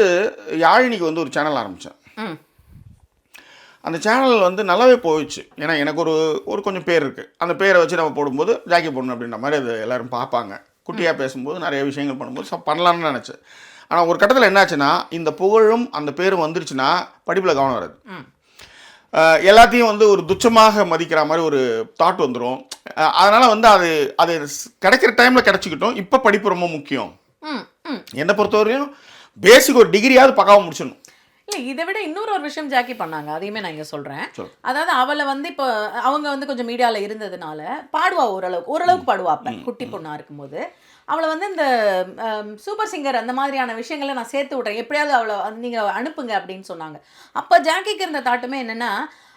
யாழினிக்கு வந்து ஒரு சேனல் ஆரம்பித்தேன். ம் அந்த சேனல் வந்து நல்லாவே போயிடுச்சு. ஏன்னா எனக்கு ஒரு கொஞ்சம் பேர் இருக்குது. அந்த பேரை வச்சு நம்ம போடும்போது ஜாக்கி பொண்ணு அப்படின்ற மாதிரி அது எல்லோரும் பார்ப்பாங்க. குட்டியாக பேசும்போது நிறைய விஷயங்கள் பண்ணும்போது பண்ணலான்னு நினச்சேன். ஆனால் ஒரு கட்டத்தில் என்னாச்சுன்னா, இந்த புகழும் அந்த பேரும் வந்துருச்சுன்னா படிப்பில் கவனம் வராது. எல்லாத்தையும் வந்து ஒரு துச்சமாக மதிக்கிற மாதிரி ஒரு தாட் வந்துடும். அதனால் வந்து அது கிடைக்கிற டைமில் கிடச்சிக்கிட்டோம். இப்போ படிப்பு ரொம்ப முக்கியம். என்னை பொறுத்தவரையும் பேசிக் ஒரு டிகிரியாவது பக்காவாக முடிச்சிடணும். இல்லை, இதை விட இன்னொரு விஷயம் ஜாக்கி பண்ணாங்க, அதையுமே நான் இங்கே சொல்கிறேன். அதாவது அவளை வந்து இப்போ அவங்க வந்து கொஞ்சம் மீடியாவில் இருந்ததுனால பாடுவா, ஓரளவுக்கு பாடுவா. அப்போ குட்டி பொண்ணாக இருக்கும்போது அவளை வந்து இந்த சூப்பர் சிங்கர் அந்த மாதிரியான விஷயங்களை நான் சேர்த்து விட்றேன், எப்படியாவது அவளை நீங்கள் அனுப்புங்க அப்படின்னு சொன்னாங்க. அப்போ ஜாக்கிக்கு இருந்த தாட்டுமே என்னென்னா,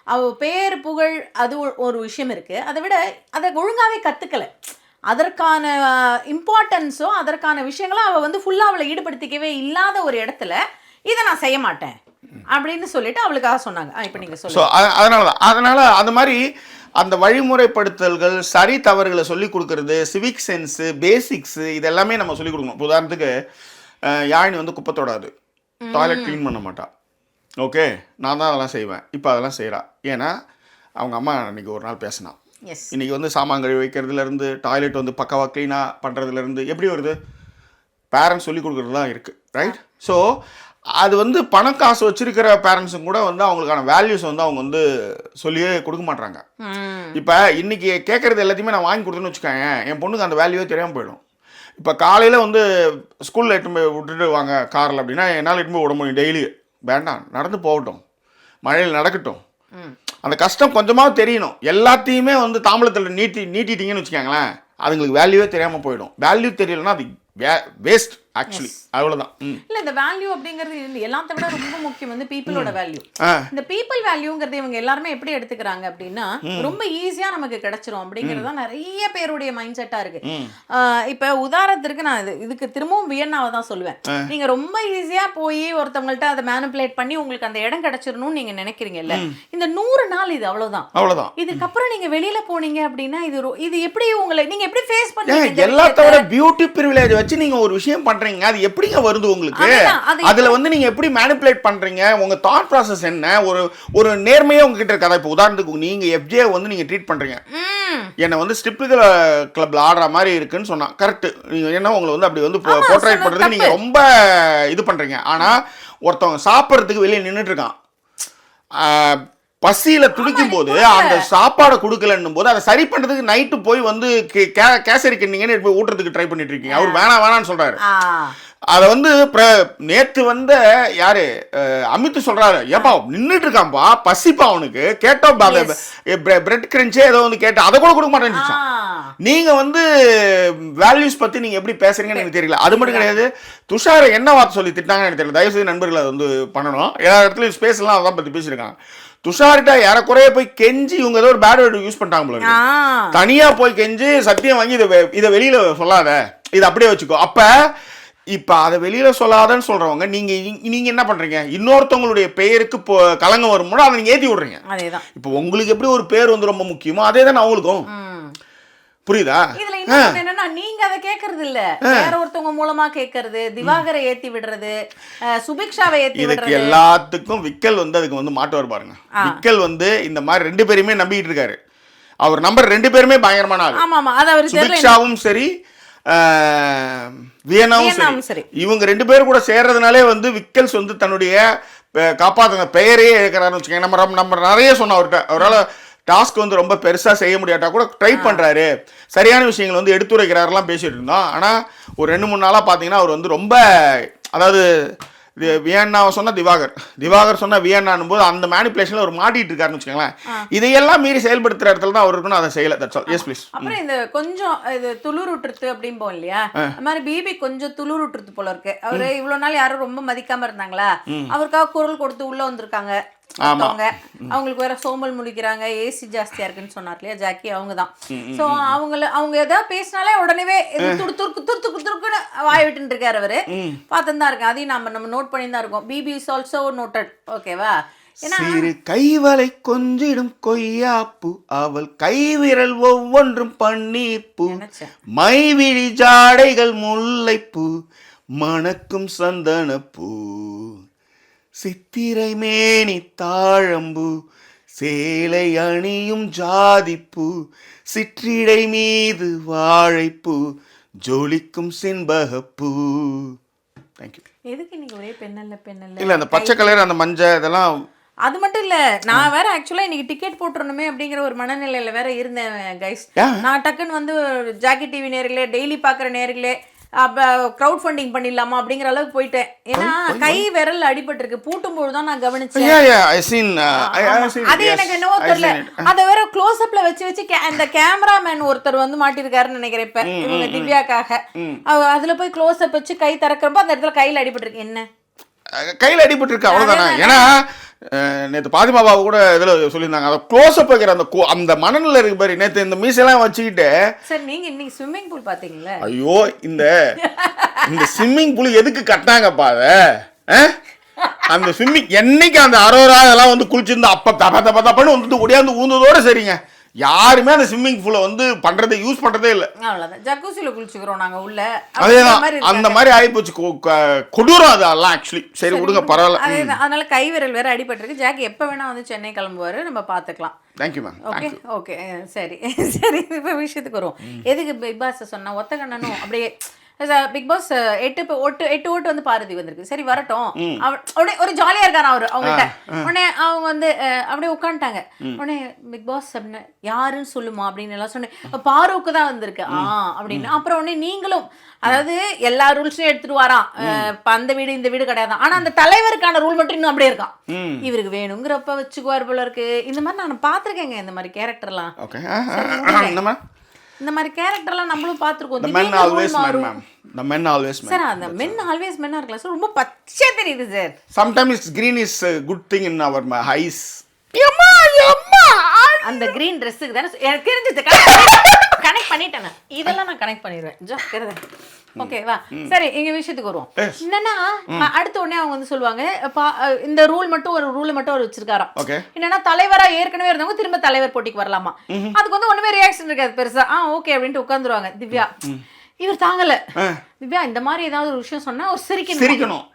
அவள் பேர் புகழ் அது ஒரு விஷயம் இருக்குது, அதை விட அதை ஒழுங்காகவே கற்றுக்கலை. அதற்கான இம்பார்ட்டன்ஸோ அதற்கான விஷயங்களும் அவள் வந்து ஃபுல்லாக அவளை ஈடுபடுத்திக்கவே இல்லாத ஒரு இடத்துல இதை நான் செய்ய மாட்டேன் அப்படின்னு சொல்லிட்டு அவளுக்காக சொன்னாங்க. இப்போ நீங்கள் சொல்லுங்கள். அதனால அந்த மாதிரி அந்த வழிமுறைப்படுத்தல்கள், சரி தவறுகளை சொல்லிக் கொடுக்கறது, சிவிக் சென்ஸு, பேசிக்ஸு, இதெல்லாமே நம்ம சொல்லிக் கொடுக்கணும். இப்போ உதாரணத்துக்கு யாழினி வந்து குப்பை தொடாது, டாய்லெட் க்ளீன் பண்ண மாட்டா. ஓகே, நான் தான் அதெல்லாம் செய்வேன். இப்போ அதெல்லாம் செய்கிறா. ஏன்னா அவங்க அம்மா அன்றைக்கி ஒரு நாள் பேசினா, இன்றைக்கி வந்து சாமான் கழுவி வைக்கிறதுலேருந்து டாய்லெட் வந்து பக்காவாக க்ளீனாக பண்ணுறதுலேருந்து எப்படி வருது, பேரண்ட்ஸ் சொல்லிக் கொடுக்குறது தான் இருக்குது. ரைட்? ஸோ அது வந்து பணம் காசு வச்சிருக்கிற பேரண்ட்ஸும் கூட வந்து அவங்களுக்கான வேல்யூஸ் வந்து அவங்க வந்து சொல்லியே கொடுக்க மாட்டாங்க. இப்போ இன்னைக்கு கேட்குறது எல்லாத்தையுமே நான் வாங்கி கொடுத்தேன்னு வச்சுக்கோங்க, என் பொண்ணுக்கு அந்த வேல்யூவே தெரியாமல் போயிடும். இப்போ காலையில் வந்து ஸ்கூலில் எட்டு போய் விட்டுட்டு வாங்க காரில் அப்படின்னா என்னால் எட்டு போய் விட முடியும். டெய்லி வேண்டாம், நடந்து போகட்டும், மழையில் நடக்கட்டும், அந்த கஷ்டம் கொஞ்சமாக தெரியணும். எல்லாத்தையுமே வந்து தாம்பளத்தில் நீட்டிட்டீங்கன்னு வச்சுக்கோங்களேன், அதுங்களுக்கு வேல்யூவே தெரியாமல் போயிடும். வேல்யூ தெரியலன்னா அது வேஸ்ட் ஆக்சுவலி. அவ்வளவுதான். இல்ல, இந்த வேல்யூ அப்படிங்கிறது எல்லாத்த விட ரொம்ப முக்கியம் வந்து பீப்புளோட வேல்யூ. இந்த பீப்புள் வேல்யூங்கிறது இவங்க எல்லாருமே எப்படி எடுத்துக்கிறாங்க அப்படின்னா, ரொம்ப ஈஸியா நமக்கு கிடைச்சிரும் அப்படிங்கிறது தான் நிறைய பேருடைய மைண்ட் செட்டா இருக்கு. இப்ப உதாரணத்திற்கு நான் இதுக்கு திரும்பவும் வியன்னாவை தான் சொல்லுவேன். நீங்க ரொம்ப ஈஸியா போய் ஒருத்தவங்கள்ட்ட அதை மேனிபுலேட் பண்ணி உங்களுக்கு அந்த இடம் கிடைச்சிடணும்னு நீங்க நினைக்கிறீங்கல்ல, இந்த 100 நாள் இது அவ்வளவுதான். இதுக்கப்புறம் நீங்க வெளியில போனீங்க அப்படின்னா இது எப்படி உங்களை நீங்க எப்படி ஃபேஸ் பண்ணுவீங்க? எல்லாத்தோட பியூட்டி பிரிவிலேஜ் வச்சு நீங்க ஒரு விஷயம் பண்றீங்க, அது எப்படிங்க வருது உங்களுக்கு? அதுல வந்து நீங்க எப்படி மேனிபுலேட் பண்றீங்க? உங்க தாட் ப்ராசஸ் என்ன? ஒரு நேர்மையா உங்ககிட்ட இருக்காதா? இப்போ உதாரணத்துக்கு நீங்க எஃப்ஜே வந்து நீங்க ட்ரீட் பண்றீங்க, என்ன வந்து ஸ்ட்ரிப் கிளப்ல ஆடுற மாதிரி இருக்குன்னு சொன்னா கரெக்ட். நீங்க என்ன உங்களை வந்து அப்படி வந்து போர்ட்ரேட் பண்றதுக்கு நீங்க ரொம்ப இது பண்றீங்க. ஆனா ஒருத்தவங்க சாப்பிட்றதுக்கு வெளியே நின்றுட்டு இருக்கான், பசியில துடிக்கும் போது அந்த சாப்பாடை கொடுக்கலன்னும் போது அதை சரி பண்றதுக்கு நைட்டு போய் வந்து கேசரி கிண்ணீங்கன்னு போய் ஊட்டுறதுக்கு ட்ரை பண்ணிட்டு இருக்கீங்க. அவர் வேணான்னு சொல்றாரு. அதை வந்து நேத்து வந்த யாரு அமித் சொல்றாரு, ஏப்பா நின்றுட்டு இருக்கான்பா, பசிப்பா அவனுக்கு, கேட்டோ பிரெட் கிரன்ச்சே ஏதோ வந்து கேட்டு அதை கூட கொடுக்க மாட்டேன்னு. நீங்க வந்து வேல்யூஸ் பத்தி நீங்க எப்படி பேசுறீங்கன்னு எனக்கு தெரியல. அது மட்டும் கிடையாது, துஷாரை என்ன வார்த்தை சொல்லி திட்டாங்கன்னு எனக்கு தெரியல. தயவுசெய்து நண்பர்கள் அதை வந்து பண்ணணும். எல்லா இடத்துலயும் ஸ்பேஸ் எல்லாம் அதான் பத்தி பேசியிருக்காங்க. துஷார்கிட்ட ஏறக்குறைய போய் கெஞ்சி இவங்க ஏதோ ஒரு பேட் வேர்டு யூஸ் பண்ணிட்டாங்க போல, தனியா போய் கெஞ்சி சத்தியம் வாங்கி இதை வெளியில சொல்லாத, இதை அப்படியே வச்சுக்கோ. இப்ப அதை வெளியில சொல்லாதன்னு சொல்றவங்க நீங்க என்ன பண்றீங்க? இன்னொருத்தவங்களுடைய பெயருக்கு கலங்க வரும்போது அதை நீங்க ஏத்தி விடுறீங்க. இப்ப உங்களுக்கு எப்படி ஒரு பேர் வந்து ரொம்ப முக்கியமோ அதே தான் அவங்களுக்கும். புரியுதா? இதுல இன்னொன்னு என்னன்னா, நீங்க அதை கேக்குறது இல்ல, வேற ஒருத்தவங்க மூலமா கேக்குறது, திவாகரை ஏத்தி விடுறது, சுபிக்ஷாவை ஏத்தி விடுறது. இதுக்கு எல்லாத்துக்கும் விக்கல் வந்து அதுக்கு வந்து மாட்டுவார் பாருங்க. விக்கல் வந்து இந்த மாதிரி 2 பேருமே நம்பிட்டு இருக்காரு. அவர் நம்பர் 2 பேருமே பயங்கரமான ஆளு. ஆமா ஆமா, அது அவர் சுபிக்ஷாவும் சரி வியனாவும் சரி, இவங்க 2 பேரும் கூட சேர்றதுனாலே வந்து விக்கல்ஸ் வந்து தன்னுடைய காப்பாத்துன பெயரையே இழக்கிறாருன்னு வச்சுக்கோங்க. நம்ம நிறைய சொன்னோம் அவர்கிட்ட. அவரால் டாஸ்க் வந்து ரொம்ப பெருசாக செய்ய முடியாட்டா கூட ட்ரை பண்ணுறாரு, சரியான விஷயங்கள் வந்து எடுத்துரைக்கிறாரெல்லாம் பேசிட்டு இருந்தோம். ஆனால் ஒரு 2-3 நாளாக பார்த்தீங்கன்னா அவர் வந்து ரொம்ப, அதாவது வியன்னாவை சொன்னா திவாகர் சொன்னா வியன்னானும் போது அந்த மேனிபுலேஷன்ல ஒரு மாட்டிட்டு இருக்காருன்னு வச்சுக்கோங்களேன். இதையெல்லாம் மீறி செயல்படுத்துற இடத்துல தான் அவர் இருக்கணும். அதை செய்யல. That's all. Yes please. அப்புறம் இந்த கொஞ்சம் இது துளுருட்டுறது அப்படிம்போம் இல்லையா, அந்த மாதிரி பிபி கொஞ்சம் துளுருட்டுறது போல இருக்கு. அவரு இவ்வளவு நாள் யாரும் ரொம்ப மதிக்காம இருந்தாங்களா, அவருக்காக குரல் கொடுத்து உள்ள வந்திருக்காங்க. அவங்களுக்கு வேற சோம்பல் முடிக்கிறாங்க, ஏசி ஜாஸ்தியா இருக்குன்னு சொன்னார் இல்லையா ஜாக்கி, அவங்க தான். ஸோ அவங்க ஏதாவது பேசினாலே உடனே துருக்குன்னு வாய் விட்டு இருக்காரு அவரு. பார்த்துன்னு தான் இருக்கேன், அதையும் நம்ம நோட் பண்ணி தான் இருக்கோம். BP is also noted. ஓகேவா? சிறு கைவளை கொஞ்சிடும் கொய்யாப்பு, அவள் கைவிரல் ஒவ்வொன்றும் பன்னீர்ப்பு, மைவிழி ஜாடைகள் முல்லைப்பூ, மணக்கும் சந்தனப்பூ சித்திரை மேனி தாழம்பூ சேலை அணியும் ஜாதிப்பூ சிற்றிடை மீது வாழைப்பூ ஜொலிக்கும் செண்பகப்பூ. தேங்க்யூ. எதுக்கு நீங்க ஒரே பெண்ணல்ல இல்லை அந்த பச்சை கலர் அந்த மஞ்சள் இதெல்லாம் அது மட்டும் இல்ல, நான் வேற ஆக்சுவலா இன்னைக்கு டிக்கெட் போட்டுறணுமே அப்படிங்கிற ஒரு மனநிலையில வேற இருந்தேன் கைஸ். நான் டக்குன்னு வந்து ஜாக்கி டிவி நேர்களே, டெய்லி பாக்குற நேர்களே, க்ரௌட் ஃபண்டிங் பண்ணிடலாமா அப்படிங்கிற அளவுக்கு போயிட்டேன். ஏன்னா கை விரல் அடிபட்டிருக்கு, பூட்டும்போது தான் நான் கவனிச்சேன். அது எனக்கு என்னவோ தெரியல, அதை வேற க்ளோஸ் அப்ல வச்சு அந்த கேமராமேன் ஒருத்தர் வந்து மாட்டிருக்காருன்னு நினைக்கிறேன் இப்ப இவங்க திவ்யாக்காக. அதுல போய் க்ளோஸ் அப் வச்சு கை திறக்கிறப்ப அந்த இடத்துல கையில அடிபட்டிருக்கு. என்ன கையில் அடிபட்டு அவ்வளோதானே. ஏன்னா நேற்று பாத்திமா பாபு கூட இதில் சொல்லியிருந்தாங்க, அதை க்ளோஸ் அப் வைக்கிற அந்த மணலில் இருக்கு பாரு. நேற்று இந்த மீசெல்லாம் வச்சுக்கிட்டு சார் நீங்கள் இன்னைக்கு ஸ்விம்மிங் பூல் பார்த்தீங்களா? ஐயோ இந்த ஸ்விம்மிங் பூல் எதுக்கு கட்டினாங்கப்பா அதை? அந்த ஸ்விம்மிங் என்னைக்கு அந்த அரோரா அதெல்லாம் வந்து குளிச்சிருந்தா அப்போ தப்பன்னு வந்து ஒடியாந்து ஊந்ததோட சரிங்க. யாருமே அந்த ஸ்விம்மிங் பூலை வந்து பண்றதை யூஸ் பண்றதே இல்லை. அவ்வளவுதான், ஜக்கூசில குளிச்சுக்கிறோம் நாங்க உள்ள. அதேதான், அந்த மாதிரி ஆயிப்போச்சு. கொடூரம் அதெல்லாம் ஆக்சுவலி. சரி விடுங்க, பரவாயில்ல. அதனால கை விரல் வேற அடிபட்டிருக்கு. ஜாக்கி எப்ப வேணா வந்து சென்னை கிளம்புவாரு, நம்ம பாத்துக்கலாம். Thank you ma'am. ஓகே ஓகே சரி சரி. இப்ப விஷயத்துக்கு வருவோம். எதுக்கு பிக் பாஸ் சொன்னா ஒத்த கண்ணனும் அப்படியே பிக் பாஸ் 8 ஓட்டு வந்து பாரதி வந்திருக்கு. சரி வரட்டும், அப்படியே ஒரு ஜாலியா இருக்காரு அவரு அவங்ககிட்ட. உடனே அவங்க வந்து அப்படியே உட்காந்துட்டாங்க. உடனே பிக் பாஸ் அப்படின்னு யாருன்னு சொல்லுமா அப்படின்னு எல்லாம் சொன்னேன். பாருவுக்கு தான் வந்திருக்கு அப்படின்னு. அப்புறம் உடனே நீங்களும், அதாவது எல்லா ரூல்ஸையும் எடுத்துட்டு வரான், அந்த வீடு இந்த வீடு கிடையாது. ஆனா அந்த தலைவருக்கான ரூல் மட்டும் இன்னும் அப்படியே இருக்கான். இவருக்கு வேணுங்கிறப்ப வச்சுக்குவார் போல இருக்கு. இந்த மாதிரி நான் பாத்திருக்கேங்க இந்த மாதிரி கேரக்டர்லாம். இந்த மாதிரி கேரக்டர்லாம் நம்மளும் பார்த்துருக்கோம். The men always men. Sir அந்த men always men இருக்கலாம் சார். ரொம்ப பச்சை தெரியுது sir. Sometimes green is a good thing in our eyes. அந்த கிரீன் ட்ரெஸ்ஸுக்கு தானே எனக்கு தெரிஞ்சது. கனெக்ட் பண்ணிட்டேன், இதெல்லாம் நான் கனெக்ட் பண்ணிடுவேன். ஓகேவா? சரி, எங்க விஷயத்துக்கு வருவோம். என்னன்னா அடுத்த உடனே அவங்க வந்து சொல்லுவாங்க, இந்த ரூல் மட்டும் ஒரு ரூல் மட்டும் அவர் வச்சிருக்காராம். என்னன்னா தலைவரா ஏற்கனவே இருந்தவங்க திரும்ப தலைவர் போட்டிக்கு வரலாமா. அதுக்கு வந்து ஒண்ணுமே ரியாக்ஷன் இருக்காது பெருசா. ஓகே அப்படின்ட்டு உட்காந்துருவாங்க. திவ்யா இவர் தாங்கல, திவ்யா இந்த மாதிரி ஏதாவது ஒரு விஷயம் சொன்னா ஒரு சிரிக்கணும்.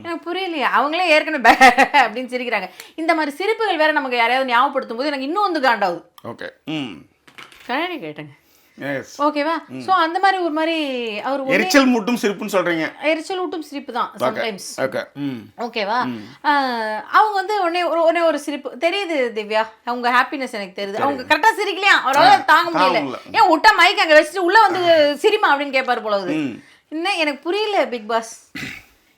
எனக்கு புரியலையே, அவங்களே ஏற்கனவே அப்படின்னு சிரிக்கிறாங்க. இந்த மாதிரி சிரிப்புகள் வேற நமக்கு யாரையாவது ஞாபகப்படுத்தும் போது எனக்கு இன்னும் வந்து காண்டாகுது. கண்ணாடி கேட்டேங்க. ஓகேவா? சோ அந்த மாதிரி ஒரு மாதிரி அவர் எரிச்சல் மூட்டும் சிரிப்புன்னு சொல்றீங்க. எரிச்சல் ஊட்டும் சிரிப்பு தான் சம்டைம்ஸ். ஓகேவா? அவங்க வந்து உடனே ஒரு சிரிப்பு தெரியுது. திவ்யா அவங்க ஹாப்பினஸ் எனக்கு தெரியுது. அவங்க கரெக்டா சிரிக்கலையா, அவரால் தாங்க முடியல. ஏன் விட்டா மைக் அங்க வச்சுட்டு உள்ள வந்து சிரிமா அப்படின்னு கேட்பாரு போல. இன்னும் எனக்கு புரியல பிக் பாஸ்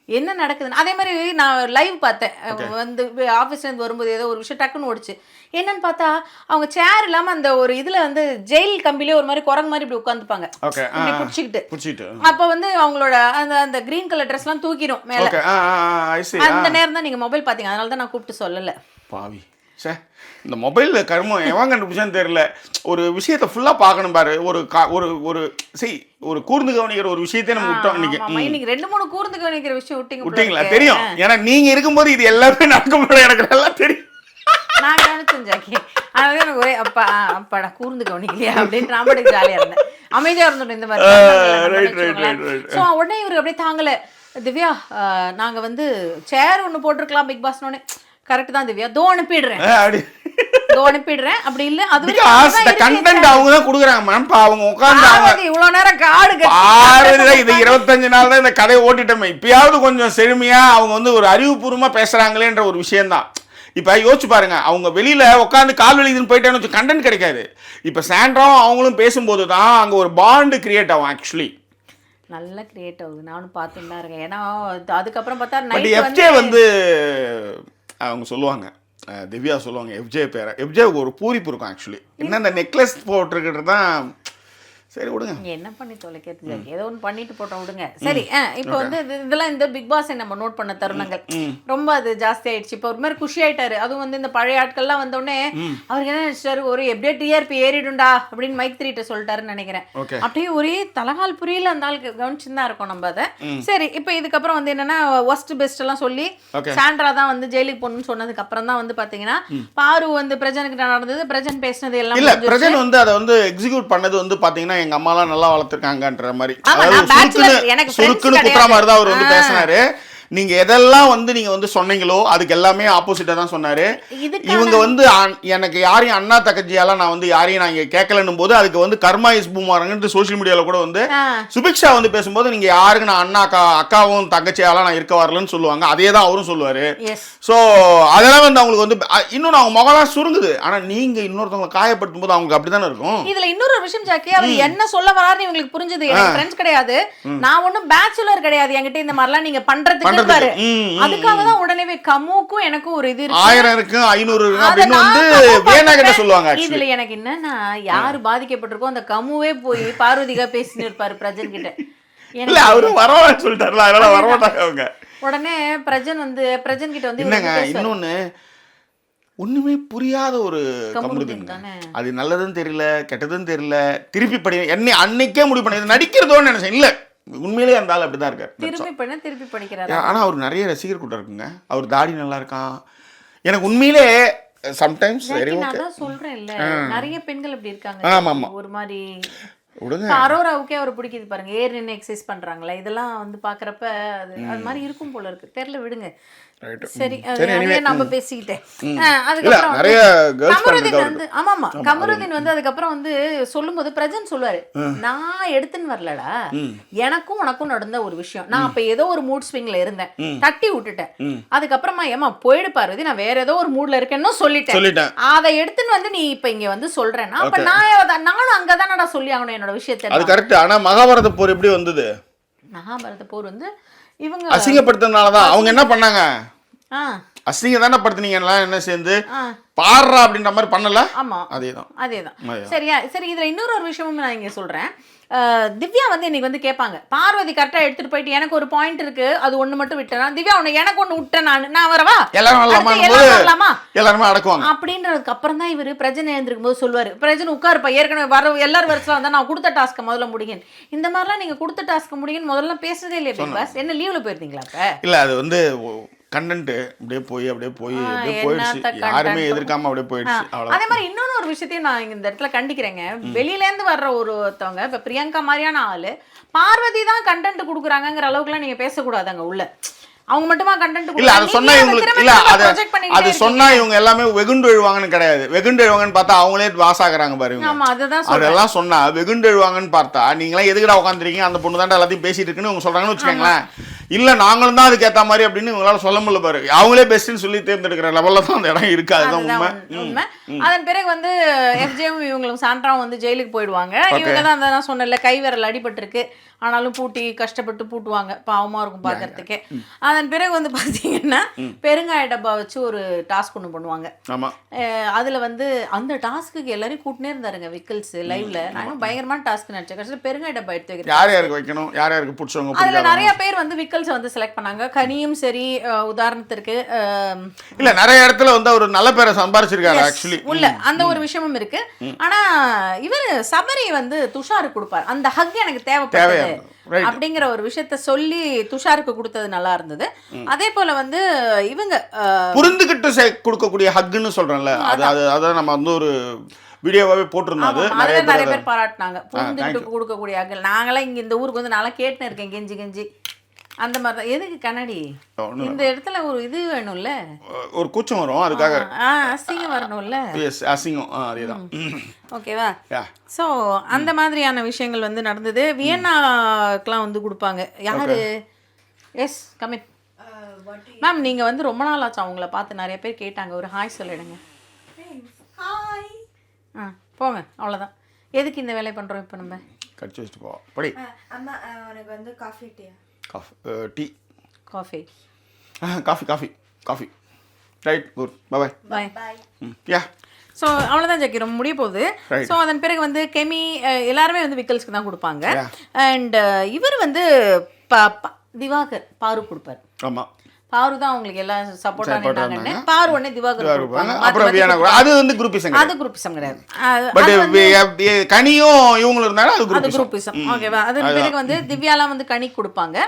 என்ன நடக்குதுன்னு. அதே மாதிரி நான் லைவ் பார்த்தேன். வந்து ஆஃபீஸ்லேருந்து வரும்போது ஏதோ ஒரு விஷயம் டக்குன்னு ஓடிச்சு. என்னன்னு பார்த்தா அவங்க சேர் இல்லாமல் அந்த ஒரு இதில் வந்து ஜெயில் கம்பிலே ஒரு மாதிரி குரங்கு மாதிரி இப்படி உட்காந்துப்பாங்க பிடிச்சிக்கிட்டு. அப்போ வந்து அவங்களோட அந்த அந்த கிரீன் கலர் ட்ரெஸ்லாம் தூக்கிடும் மேலே. அந்த நேரம் தான் நீங்கள் மொபைல் பார்த்தீங்க, அதனால தான் நான் கூப்பிட்டு சொல்லலை. பாவி சே, இந்த மொபைலில் கருமம் எவன் கண்டுபிடிச்சான்னு தெரியல. ஒரு விஷயத்தை ஃபுல்லாக பார்க்கணும் பாரு. ஒரு கூர்ந்து கவனிக்கிற ஒரு விஷயத்தையும் நம்ம விட்டோம் இன்னைக்கு. 2-3 கூர்ந்து கவனிக்கிற விஷயம் விட்டீங்களா? தெரியும், ஏன்னா நீங்க இருக்கும்போது இது எல்லாமே நடக்கும். எனக்கு எல்லாம் தெரியும். நான் கவனிச்சேன் ஜாக்கி. அதனால எனக்கு ஒரே அப்பாடா கூர்ந்து கவனிக்கலையா அப்படின்னு நான் பாட்டுக்கு ஜாலியா இருந்தேன், அமைதியா இருந்துட்டேன். இந்த மாதிரி ஸோ உடனே இவருக்கு அப்படியே தாங்கல. திவ்யா நாங்க வந்து சேர் ஒன்று போட்டிருக்கலாம் பிக் பாஸ். கரெக்ட் தான் திவ்யா, தோ அனுப்பிடுறேன் அப்படி இல்ல. அது கண்டென்ட் அவங்க தான் குடுக்குறாங்க மேம். அவங்க உட்கார்ந்தாங்க இவ்வளவு நேரம் காடு இது 25 நாள் தான் இந்த கதையை ஓட்டிட்டோமே. இப்பயாவது கொஞ்சம் செழுமையா அவங்க வந்து ஒரு அறிவுபூர்வமா பேசுறாங்களேன்ற ஒரு விஷயம் தான். இப்ப யோசிச்சு பாருங்க, அவங்க வெளியில உட்காந்து கால் வலிதுன்னு போயிட்டான்னு கண்டென்ட் கிடைக்காது. இப்ப சாண்ட்ராவும் அவங்களும் பேசும்போது தான் அங்க ஒரு பாண்ட் கிரியேட் ஆகும். ஆக்சுவலி நல்லா கிரியேட் ஆகுது. நானும் பார்த்துட்டு தான் இருக்கேன். ஏன்னா அதுக்கப்புறம் பார்த்தா எஃப்ஜே வந்து அவங்க சொல்லுவாங்க, திவ்யா சொல்லுவாங்க எஃப்ஜே பேரை. எஃப்ஜேவுக்கு ஒரு பூரிப்பு இருக்கும் ஆக்சுவலி. என்ன இந்த நெக்லஸ் போட்டிருக்கிறது தான். சரி விடுங்க, என்ன பண்ணி தொலைக்கிறது, ஏதோ ஒன்று பண்ணிட்டு போட்டோம் விடுங்க. சரி, இப்போ வந்து இதெல்லாம் இந்த பிக் பாஸை நம்ம நோட் பண்ண தருணங்கள் ரொம்ப அது ஜாஸ்தி ஆயிடுச்சு. இப்போ ஒரு மாதிரி குஷி ஆயிட்டாரு. அதுவும் வந்து இந்த பழைய ஆட்கள்லாம் வந்தோடனே அவருக்கு என்ன நினைச்சாரு, ஒரு எப்படியே டிஆர்பி ஏறிடுண்டா அப்படின்னு மைக் 3 சொல்லிட்டாருன்னு நினைக்கிறேன். அப்படியே ஒரே தலகால் புரியல அந்த ஆளுக்கு. கவனிச்சுன்னு தான் இருக்கோம் நம்ம அதை. சரி, இப்போ இதுக்கப்புறம் வந்து என்னன்னா ஒஸ்ட் பெஸ்ட் எல்லாம் சொல்லி சாண்ட்ரா தான் வந்து ஜெயிலுக்கு போகணும்னு சொன்னதுக்கு அப்புறம் தான் வந்து பாத்தீங்கன்னா பாரு வந்து பிரஜனுக்கு நடந்தது, பிரஜன் பேசினது எல்லாம் இல்ல. பிரஜன் வந்து அதை வந்து எக்ஸிக்யூட் பண்ணது வந்து பாத்தீங்கன்னா எங்க அம்மாலாம் நல்லா வளர்த்துருக்காங்கன்ற மாதிரி ஆமா, அதாவது நான் bachelor, எனக்கு friends சுருக்குன்னு குத்துற மாதிரி தான் அவர் வந்து பேசினாரு. நீங்க எதெல்லாம் வந்து நீங்க வந்து சொன்னீங்களோ அதுக்கு எல்லாமே ஆப்போசிட்டா தான் சொன்னாரு. இவங்க வந்து எனக்கு யாரையும் அண்ணா தங்கச்சியால நான் வந்து யாரையும் நான் இங்க கேட்கலன்னும் போது அதுக்கு வந்து கர்மா இஸ் பூமாரங்கன்னு சோசியல் மீடியால கூட வந்து சுபிக்ஷா வந்து பேசும்போது நீங்க யாருக்கு நான் அண்ணா அக்காவும் தங்கச்சியால நான் இருக்க வரலன்னு சொல்லுவாங்க. அதே தான் அவரும் சொல்லுவாரு. ஸோ அதெல்லாம் வந்து அவங்களுக்கு வந்து இன்னொன்று அவங்க முகலாம் சுருங்குது. ஆனா நீங்க இன்னொருத்தவங்களை காயப்படுத்தும் போது அவங்களுக்கு அப்படித்தானே இருக்கும். இதுல இன்னொரு விஷயம் ஜாக்கி, அவர் என்ன சொல்ல வராருன்னு இவங்களுக்கு புரிஞ்சது. எனக்கு ஃப்ரெண்ட்ஸ் கிடையாது, நான் ஒன்னும் பேச்சுலர் கிடையாது, என்கிட்ட இந்த மாதிரிலாம் நீங்க பண்றதுக்கு பாரு. அதுக்காக தான் உடனே கமுக்கும் எனக்கும் ஒரு இது இருக்கு, 1000 இருக்கு 500 இருக்கு அப்படின்னு வந்து வேணா கிட்ட சொல்லுவாங்க. இதுல எனக்கு என்னன்னா யாரு பாதிக்கப்பட்டிருக்கோ அந்த கமுவே போய் பார்வதிகா பேசிட்டு இருப்பாரு பிரஜன் கிட்ட. இல்ல அவரு வரவான்னு சொல்லிட்டாருல, அதனால வரமாட்டாங்க அவங்க. உடனே பிரஜன் கிட்ட வந்து என்னங்க இன்னொன்னு ஒண்ணுமே புரியாத ஒரு கமருதீன். அது நல்லதுன்னு தெரியல கெட்டதுன்னு தெரியல. திருப்பி படி என்ன அன்னைக்கே முடிவு பண்ணி நடிக்கிறதோன்னு நினைச்சேன். இல்ல உண்மையிலேயே அந்த ஆள் அப்படிதான் இருக்காரு. திருப்பி படிக்கிறாரு. ஆனா அவர் நிறைய ரசிகர் கூட்டம் இருக்குங்க. அவர் தாடி நல்லா இருக்கான். எனக்கு உண்மையிலே சம்டைம்ஸ் வெரி ஓகே. நான் சொல்றேன் இல்ல, நிறைய பெண்கள் அப்படி இருக்காங்க. ஆமா ஒரு மாதிரி விடுங்க. அரோராவுக்கே அவர் பிடிக்குது பாருங்க, ஏர் நின்று எக்ஸசைஸ் பண்றாங்களே, இதெல்லாம் வந்து பாக்குறப்ப அது மாதிரி இருக்கும் போல இருக்கு. தெரியல, விடுங்க. சரி, நம்ம பேசிக்கிட்டேன். அதுக்கப்புறம் கமருதீன் வந்து அதுக்கப்புறம் வந்து சொல்லும்போது பிரஜன் சொல்லுவாரு, நான் எடுத்துன்னு வரலடா, எனக்கும் உனக்கும் நடந்த ஒரு விஷயம், நான் அப்ப ஏதோ ஒரு மூட் ஸ்விங்ல இருந்தேன், தட்டி விட்டுட்டேன், அதுக்கப்புறமா ஏமா போயிடு பார்வதி, நான் வேற ஏதோ ஒரு மூட்ல இருக்கேன்னு சொல்லிட்டேன், அதை எடுத்துன்னு வந்து நீ இப்ப இங்க வந்து சொல்றேன்னா அப்ப நானும் அங்கதானடா சொல்லி ஆகணும் என்னோட விஷயத்தை. அது கரெக்ட். ஆனா மகாபாரத போர் எப்படி வந்தது? மகாபாரத போர் வந்து இவங்க அசிங்கப்படுத்தினாலதான். அவங்க என்ன பண்ணாங்க? அசிங்க தானே படுத்துனீங்க என்ன சேர்ந்து பாடுறா அப்படின்ற மாதிரி பண்ணல. ஆமா, அதேதான். சரியா, சரி. இதுல இன்னொரு விஷயமும் நான் இங்க சொல்றேன். திவ்யா வந்து இன்னைக்கு வந்து கேட்பாங்க, பார்வதி கரெக்டா எடுத்துட்டு போயிட்டு எனக்கு ஒரு பாயிண்ட் இருக்கு, அது ஒண்ணு மட்டும் விட்டேனா, திவ்யா உன்னை எனக்கு ஒண்ணு விட்டேன், நான் வரவா, எல்லாருமே அடக்குவாங்க அப்படின்றதுக்கு அப்புறம் தான் இவரு பிரஜனை எழுந்திருக்கும் போது சொல்லுவாரு, பிரஜனை உட்காருப்பா, ஏற்கனவே வர எல்லாரும் வருஷம் வந்தா நான் கொடுத்த டாஸ்க் முதல்ல முடியும். இந்த மாதிரிலாம் நீங்க கொடுத்த டாஸ்க் முடியும் முதல்ல பேசுறதே இல்லையா பிக் பாஸ்? என்ன லீவ்ல போயிருந்தீங்களா? அப்ப இல்ல, அது வந்து கண்டென்ட் அப்படியே போயிடுச்சு. யாருமே எதிர்க்காம அப்படியே போயிடுச்சு. அதே மாதிரி இன்னொன்னு ஒரு விஷயத்தையும் நான் இந்த இடத்துல கண்டிக்கிறேங்க. வெளியில இருந்து வர்ற ஒருத்தவங்க, இப்ப பிரியங்கா மாதிரியான ஆளு பார்வதி தான் கண்டென்ட் கொடுக்குறாங்கிற அளவுக்குலாம் நீங்க பேசக்கூடாதுங்க. உள்ள அவங்க மட்டுமா கண்டென்ட் இல்ல, அது சொன்னா இவங்களுக்கு இல்ல, அது சொன்னா இவங்க எல்லாமே வெகுண்டு எழுவாங்கன்னு கிடையாது. வெகுண்டு எழுவாங்கன்னு பார்த்தா அவங்களே பாஸ் ஆகுறாங்க பாருங்க. ஆமா, அதுதான் அதெல்லாம் சொன்னா வெகுண்டு எழுவாங்கன்னு பார்த்தா நீங்களா எதுக்குடா உட்காந்துருக்கீங்க, அந்த பொண்ணு தான் எல்லாத்தையும் பேசிட்டு இருக்குன்னு அவங்க சொல்றாங்கன்னு வச்சுக்கோங்களேன். இல்ல நாங்களும் தான் அதுக்கு ஏத்த மாதிரி அப்படின்னு இவங்களால சொல்ல முடியல பாரு. அவங்களே பெஸ்ட்னு சொல்லி தேர்ந்தெடுக்கிற லெவல்ல தான் அந்த இடம் இருக்கு. அதுதான் உண்மை. அதன் பிறகு வந்து எஃப்ஜேவும் இவங்களும் சாண்ட்ராவும் வந்து ஜெயிலுக்கு போயிடுவாங்க. இவங்க தான் நான் சொன்னல, கை விரல் அடிபட்டிருக்கு, ஆனாலும் பூட்டி கஷ்டப்பட்டு பூட்டுவாங்க, பாவமா இருக்கும் பாக்குறதுக்கு. அதன் பிறகு வந்து பாத்தீங்கன்னா பெருங்காய டப்பா வச்சு ஒரு டாஸ்க் ஒண்ணு பண்ணுவாங்க. அதுல வந்து அந்த டாஸ்க்கு எல்லாரையும் கூட்டினே இருந்தாருங்க விக்கல்ஸ் லைவ்ல. நான் பயங்கரமான டாஸ்க் நினைச்சேன். கடைசியில் பெருங்காய டப்பா எடுத்து வைக்கிறேன், யார் யாருக்கு வைக்கணும், யார் யாருக்கு பிடிச்சவங்க. அதுல நிறைய பேர் வந்து விக்கல்ஸ் வந்து செலக்ட் பண்ணாங்க. கனியும் சரி, உதாரணத்திற்கு இல்ல நிறைய இடத்துல வந்து ஒரு நல்ல பேரை சம்பாரிச்சிருக்காரு ஆக்சுவலி உள்ள அந்த ஒரு விஷயமும் இருக்கு. ஆனா இவர் சபரி வந்து துஷாருக்கு கொடுப்பாரு, அந்த ஹக் எனக்கு தேவைப்படுது அப்படிங்கிற ஒரு விஷயத்த சொல்லி துஷாருக்கு கொடுத்தது நல்லா இருந்தது. அதே போல வந்து இவங்க புரிந்துகிட்டு கொடுக்கக்கூடிய ஹக்குன்னு சொல்றேன்ல, அதான் நம்ம வந்து ஒரு வீடியோவாவே போட்டிருந்தோம். நிறைய பேர் பாராட்டினாங்க புரிந்துகிட்டு கொடுக்கக்கூடிய ஹக். நாங்களாம் இங்க இந்த ஊருக்கு வந்து நல்லா கேட்டுன்னு இருக்கேன் கெஞ்சி கெஞ்சி அந்த மாதிரி தான். எதுக்கு கண்ணாடி இந்த இடத்துல ஒரு இது வேணும்ல, ஒரு கூச்சம் வரும், அதுக்காக அசிங்கம் வரணும்ல. அசிங்கம் அதேதான். ஓகேவா? ஸோ அந்த மாதிரியான விஷயங்கள் வந்து நடந்தது. வியன்னாக்கெலாம் வந்து கொடுப்பாங்க. யாரு? எஸ் கமிட் மேம், நீங்கள் வந்து ரொம்ப நாள் ஆச்சு அவங்கள பார்த்து, நிறைய பேர் கேட்டாங்க, ஒரு ஹாய் சொல்லிடுங்க. போங்க, அவ்வளோதான். எதுக்கு இந்த வேலையை பண்ணுறோம் இப்போ? நம்ம கடிச்சு வச்சுட்டு போவோம். படி அம்மா, எனக்கு வந்து காஃபி டீயா? Tea coffee coffee right, good, bye bye. Yeah. So அவ்வளோதான் ஜக்கி, ரொம்ப முடிய போகுது. ஸோ அதன் பிறகு வந்து கெமி எல்லாருமே வந்து விக்கல்ஸ்க்கு தான் கொடுப்பாங்க. அண்ட் இவர் வந்து திவாகர் பாரு கொடுப்பார். ஆமாம், பாரு தான் அவங்களுக்கு எல்லாம் சப்போர்ட்டா நின்னாங்கன்னு பாரு உடனே திவாகர் கொடுப்பாங்க. அப்புறம் வியானா கூட அது வந்து குரூப்பிசம் அது குரூப்பிசம் கிடையாது. பட் கனியும் இவங்களும் இருந்தாலும் அது அது குரூப்பிசம். ஓகேவா? அது பிறகு வந்து திவ்யாலாம் வந்து கனி கொடுப்பாங்க.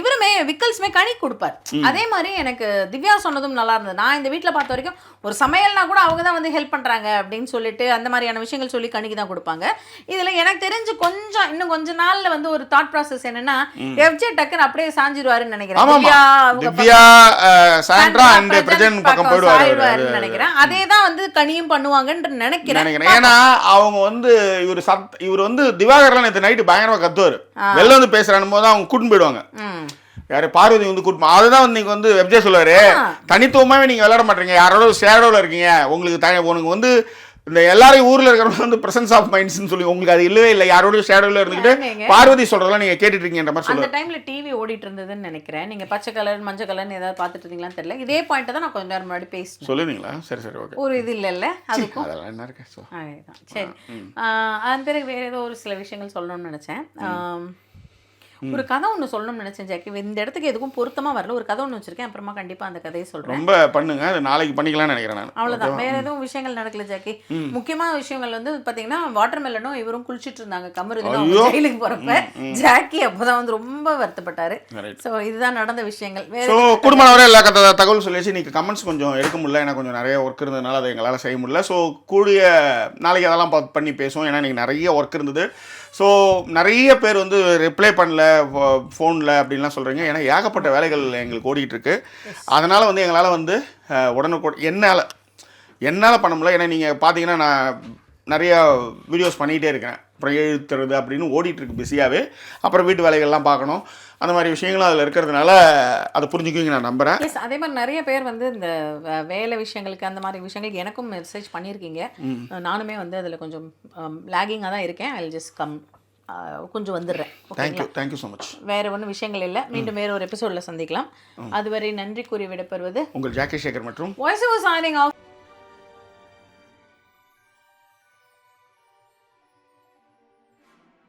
இவருமே விக்கல்ஸ்மே கனி கொடுப்பார். அதே மாதிரி எனக்கு திவ்யா சொன்னதும் நல்லா இருந்தது. நான் இந்த வீட்டில் பார்த்த வரைக்கும் ஒரு சமையல்னா கூட அவங்க தான் வந்து ஹெல்ப் பண்றாங்க அப்படின்னு சொல்லிட்டு அந்த மாதிரியான விஷயங்கள் சொல்லி கணிக்கு தான் கொடுப்பாங்க. இதுல எனக்கு தெரிஞ்சு கொஞ்சம் இன்னும் கொஞ்ச நாள்ல வந்து ஒரு தாட் ப்ராசஸ் என்னன்னா எஃப்ஜே டக்கர் அப்படியே சாஞ்சிருவாருன்னு நினைக்கிறேன். திவ்யா சாண்ட்ரா அண்ட் பிரஜன் பக்கம் போயிடுவாரு நினைக்கிறேன். அதே தான் வந்து கனியும் பண்ணுவாங்கன்னு நினைக்கிறேன். ஏன்னா அவங்க வந்து இவர் வந்து திவாகர்லாம் நேற்று நைட்டு பயங்கரமா கத்துவாரு. வெளில வந்து பேசுறான்னு போது அவங்க கூட்டின்னு போயிடுவாங்க. யாரு பார்வதி வந்து கூட்டம் அதுதான் வந்து நீங்க வந்து வெப்ஜே சொல்லுவாரு, தனித்துவமாவே நீங்க விளையாட மாட்டீங்க, யாரோட ஷேடோல இருக்கீங்க, உங்களுக்கு உனக்கு வந்து இந்த எல்லாரையும் ஊர்ல இருக்கிறவங்க வந்து பிரசன்ஸ் ஆஃப் மைண்ட்ஸ்னு சொல்லி உங்களுக்கு அது இல்லவே இல்லை, யாரோட ஷேடோல இருந்துக்கிட்டு பார்வதி சொல்றதெல்லாம் நீங்க கேட்டுட்டு இருக்கீங்கன்ற மாதிரி சொல்லுவாங்க. அந்த டைம்ல டிவி ஓடிட்டு இருந்ததுன்னு நினைக்கிறேன். நீங்க பச்சை கலர் மஞ்சள் கலர்னு ஏதாவது பார்த்துட்டு இருந்தீங்களான்னு தெரியல. இதே பாயிண்ட் தான் நான் கொஞ்ச நேரம் முன்னாடி பேசினேன். சொல்லுவீங்களா? சரி ஓகே. ஒரு இது இல்லைல்ல அதுக்கும் அதெல்லாம் என்ன இருக்கு. சரி. அதன் பிறகு வேற ஏதோ ஒரு சில விஷயங்கள் சொல்லணும்னு நினைச்சேன். ஒரு கதை ஒன்று சொல்லணும்னு நினைச்சேன் ஜாக்கி. இந்த இடத்துக்கு எதுக்கும் பொருத்தமா வரல. ஒரு கதை ஒன்று வச்சிருக்கேன், அப்புறமா கண்டிப்பா அந்த கதையை சொல்றேன். ரொம்ப பண்ணுங்க, அது நாளைக்கு பண்ணிக்கலாம்னு நினைக்கிறேன் நான். அவ்வளவுதான், வேற எதுவும் விஷயங்கள் நடக்கல ஜாக்கி. முக்கியமான விஷயங்கள் வந்து பாத்தீங்கன்னா வாட்டர் மெலனும் இவரும் குளிச்சிட்டு இருந்தாங்க கமருதீன் ஜெயிலுக்கு போறப்ப. ஜாக்கி அப்பதான் வந்து ரொம்ப வருத்தப்பட்டாரு. சோ இதுதான் நடந்த விஷயங்கள். ஸோ குடும்பம் வரை எல்லா தகவல் சொல்லியாச்சு. நீங்க கமெண்ட்ஸ் கொஞ்சம் எடுக்க முடியல, எனக்கு கொஞ்சம் நிறைய ஒர்க் இருந்ததுனால அதை எங்களால் செய்ய முடியல. ஸோ கூடிய நாளைக்கு அதெல்லாம் பண்ணி பேசுவோம். ஏன்னா எனக்கு நிறைய ஒர்க் இருந்தது. ஸோ நிறைய பேர் வந்து ரிப்ளை பண்ணல ஃபோனில் அப்படின்லாம் சொல்கிறீங்க. ஏன்னா ஏகப்பட்ட வேலைகள் எங்களுக்கு ஓடிக்கிட்டு இருக்கு. அதனால் வந்து எங்களால் வந்து உடனுக்குடன் என்னால் பண்ண முடியல. ஏன்னா நீங்கள் பார்த்தீங்கன்னா நான் நிறையா வீடியோஸ் பண்ணிகிட்டே இருக்கேன். அப்புறம் எழுத்துறது அப்படின்னு ஓடிட்டுருக்கு பிஸியாகவே. அப்புறம் வீட்டு வேலைகள்லாம் பார்க்கணும். அந்த மாதிரி விஷயங்களும் அதில் இருக்கிறதுனால அதை புரிஞ்சுக்குவீங்க நான் நம்புகிறேன். எஸ், அதே மாதிரி நிறைய பேர் வந்து இந்த வேலை விஷயங்களுக்கு அந்த மாதிரி விஷயங்களுக்கு எனக்கும் மெசேஜ் பண்ணியிருக்கீங்க. நானுமே வந்து அதில் கொஞ்சம் லேகிங்காக தான் இருக்கேன். ஐ வில் ஜஸ்ட் கம் கொஞ்சம் வந்துடுறேன். Thank you so much. வேறு ஒன்றும் விஷயங்கள் இல்லை. மீண்டும் வேறு ஒரு எபிசோடில் சந்திக்கலாம். அதுவரை நன்றி கூறி விடைபெறுவது உங்கள் ஜாக்கி சேகர் மற்றும் வாய்ஸ் ஓவர் சைனிங் ஆஃப்.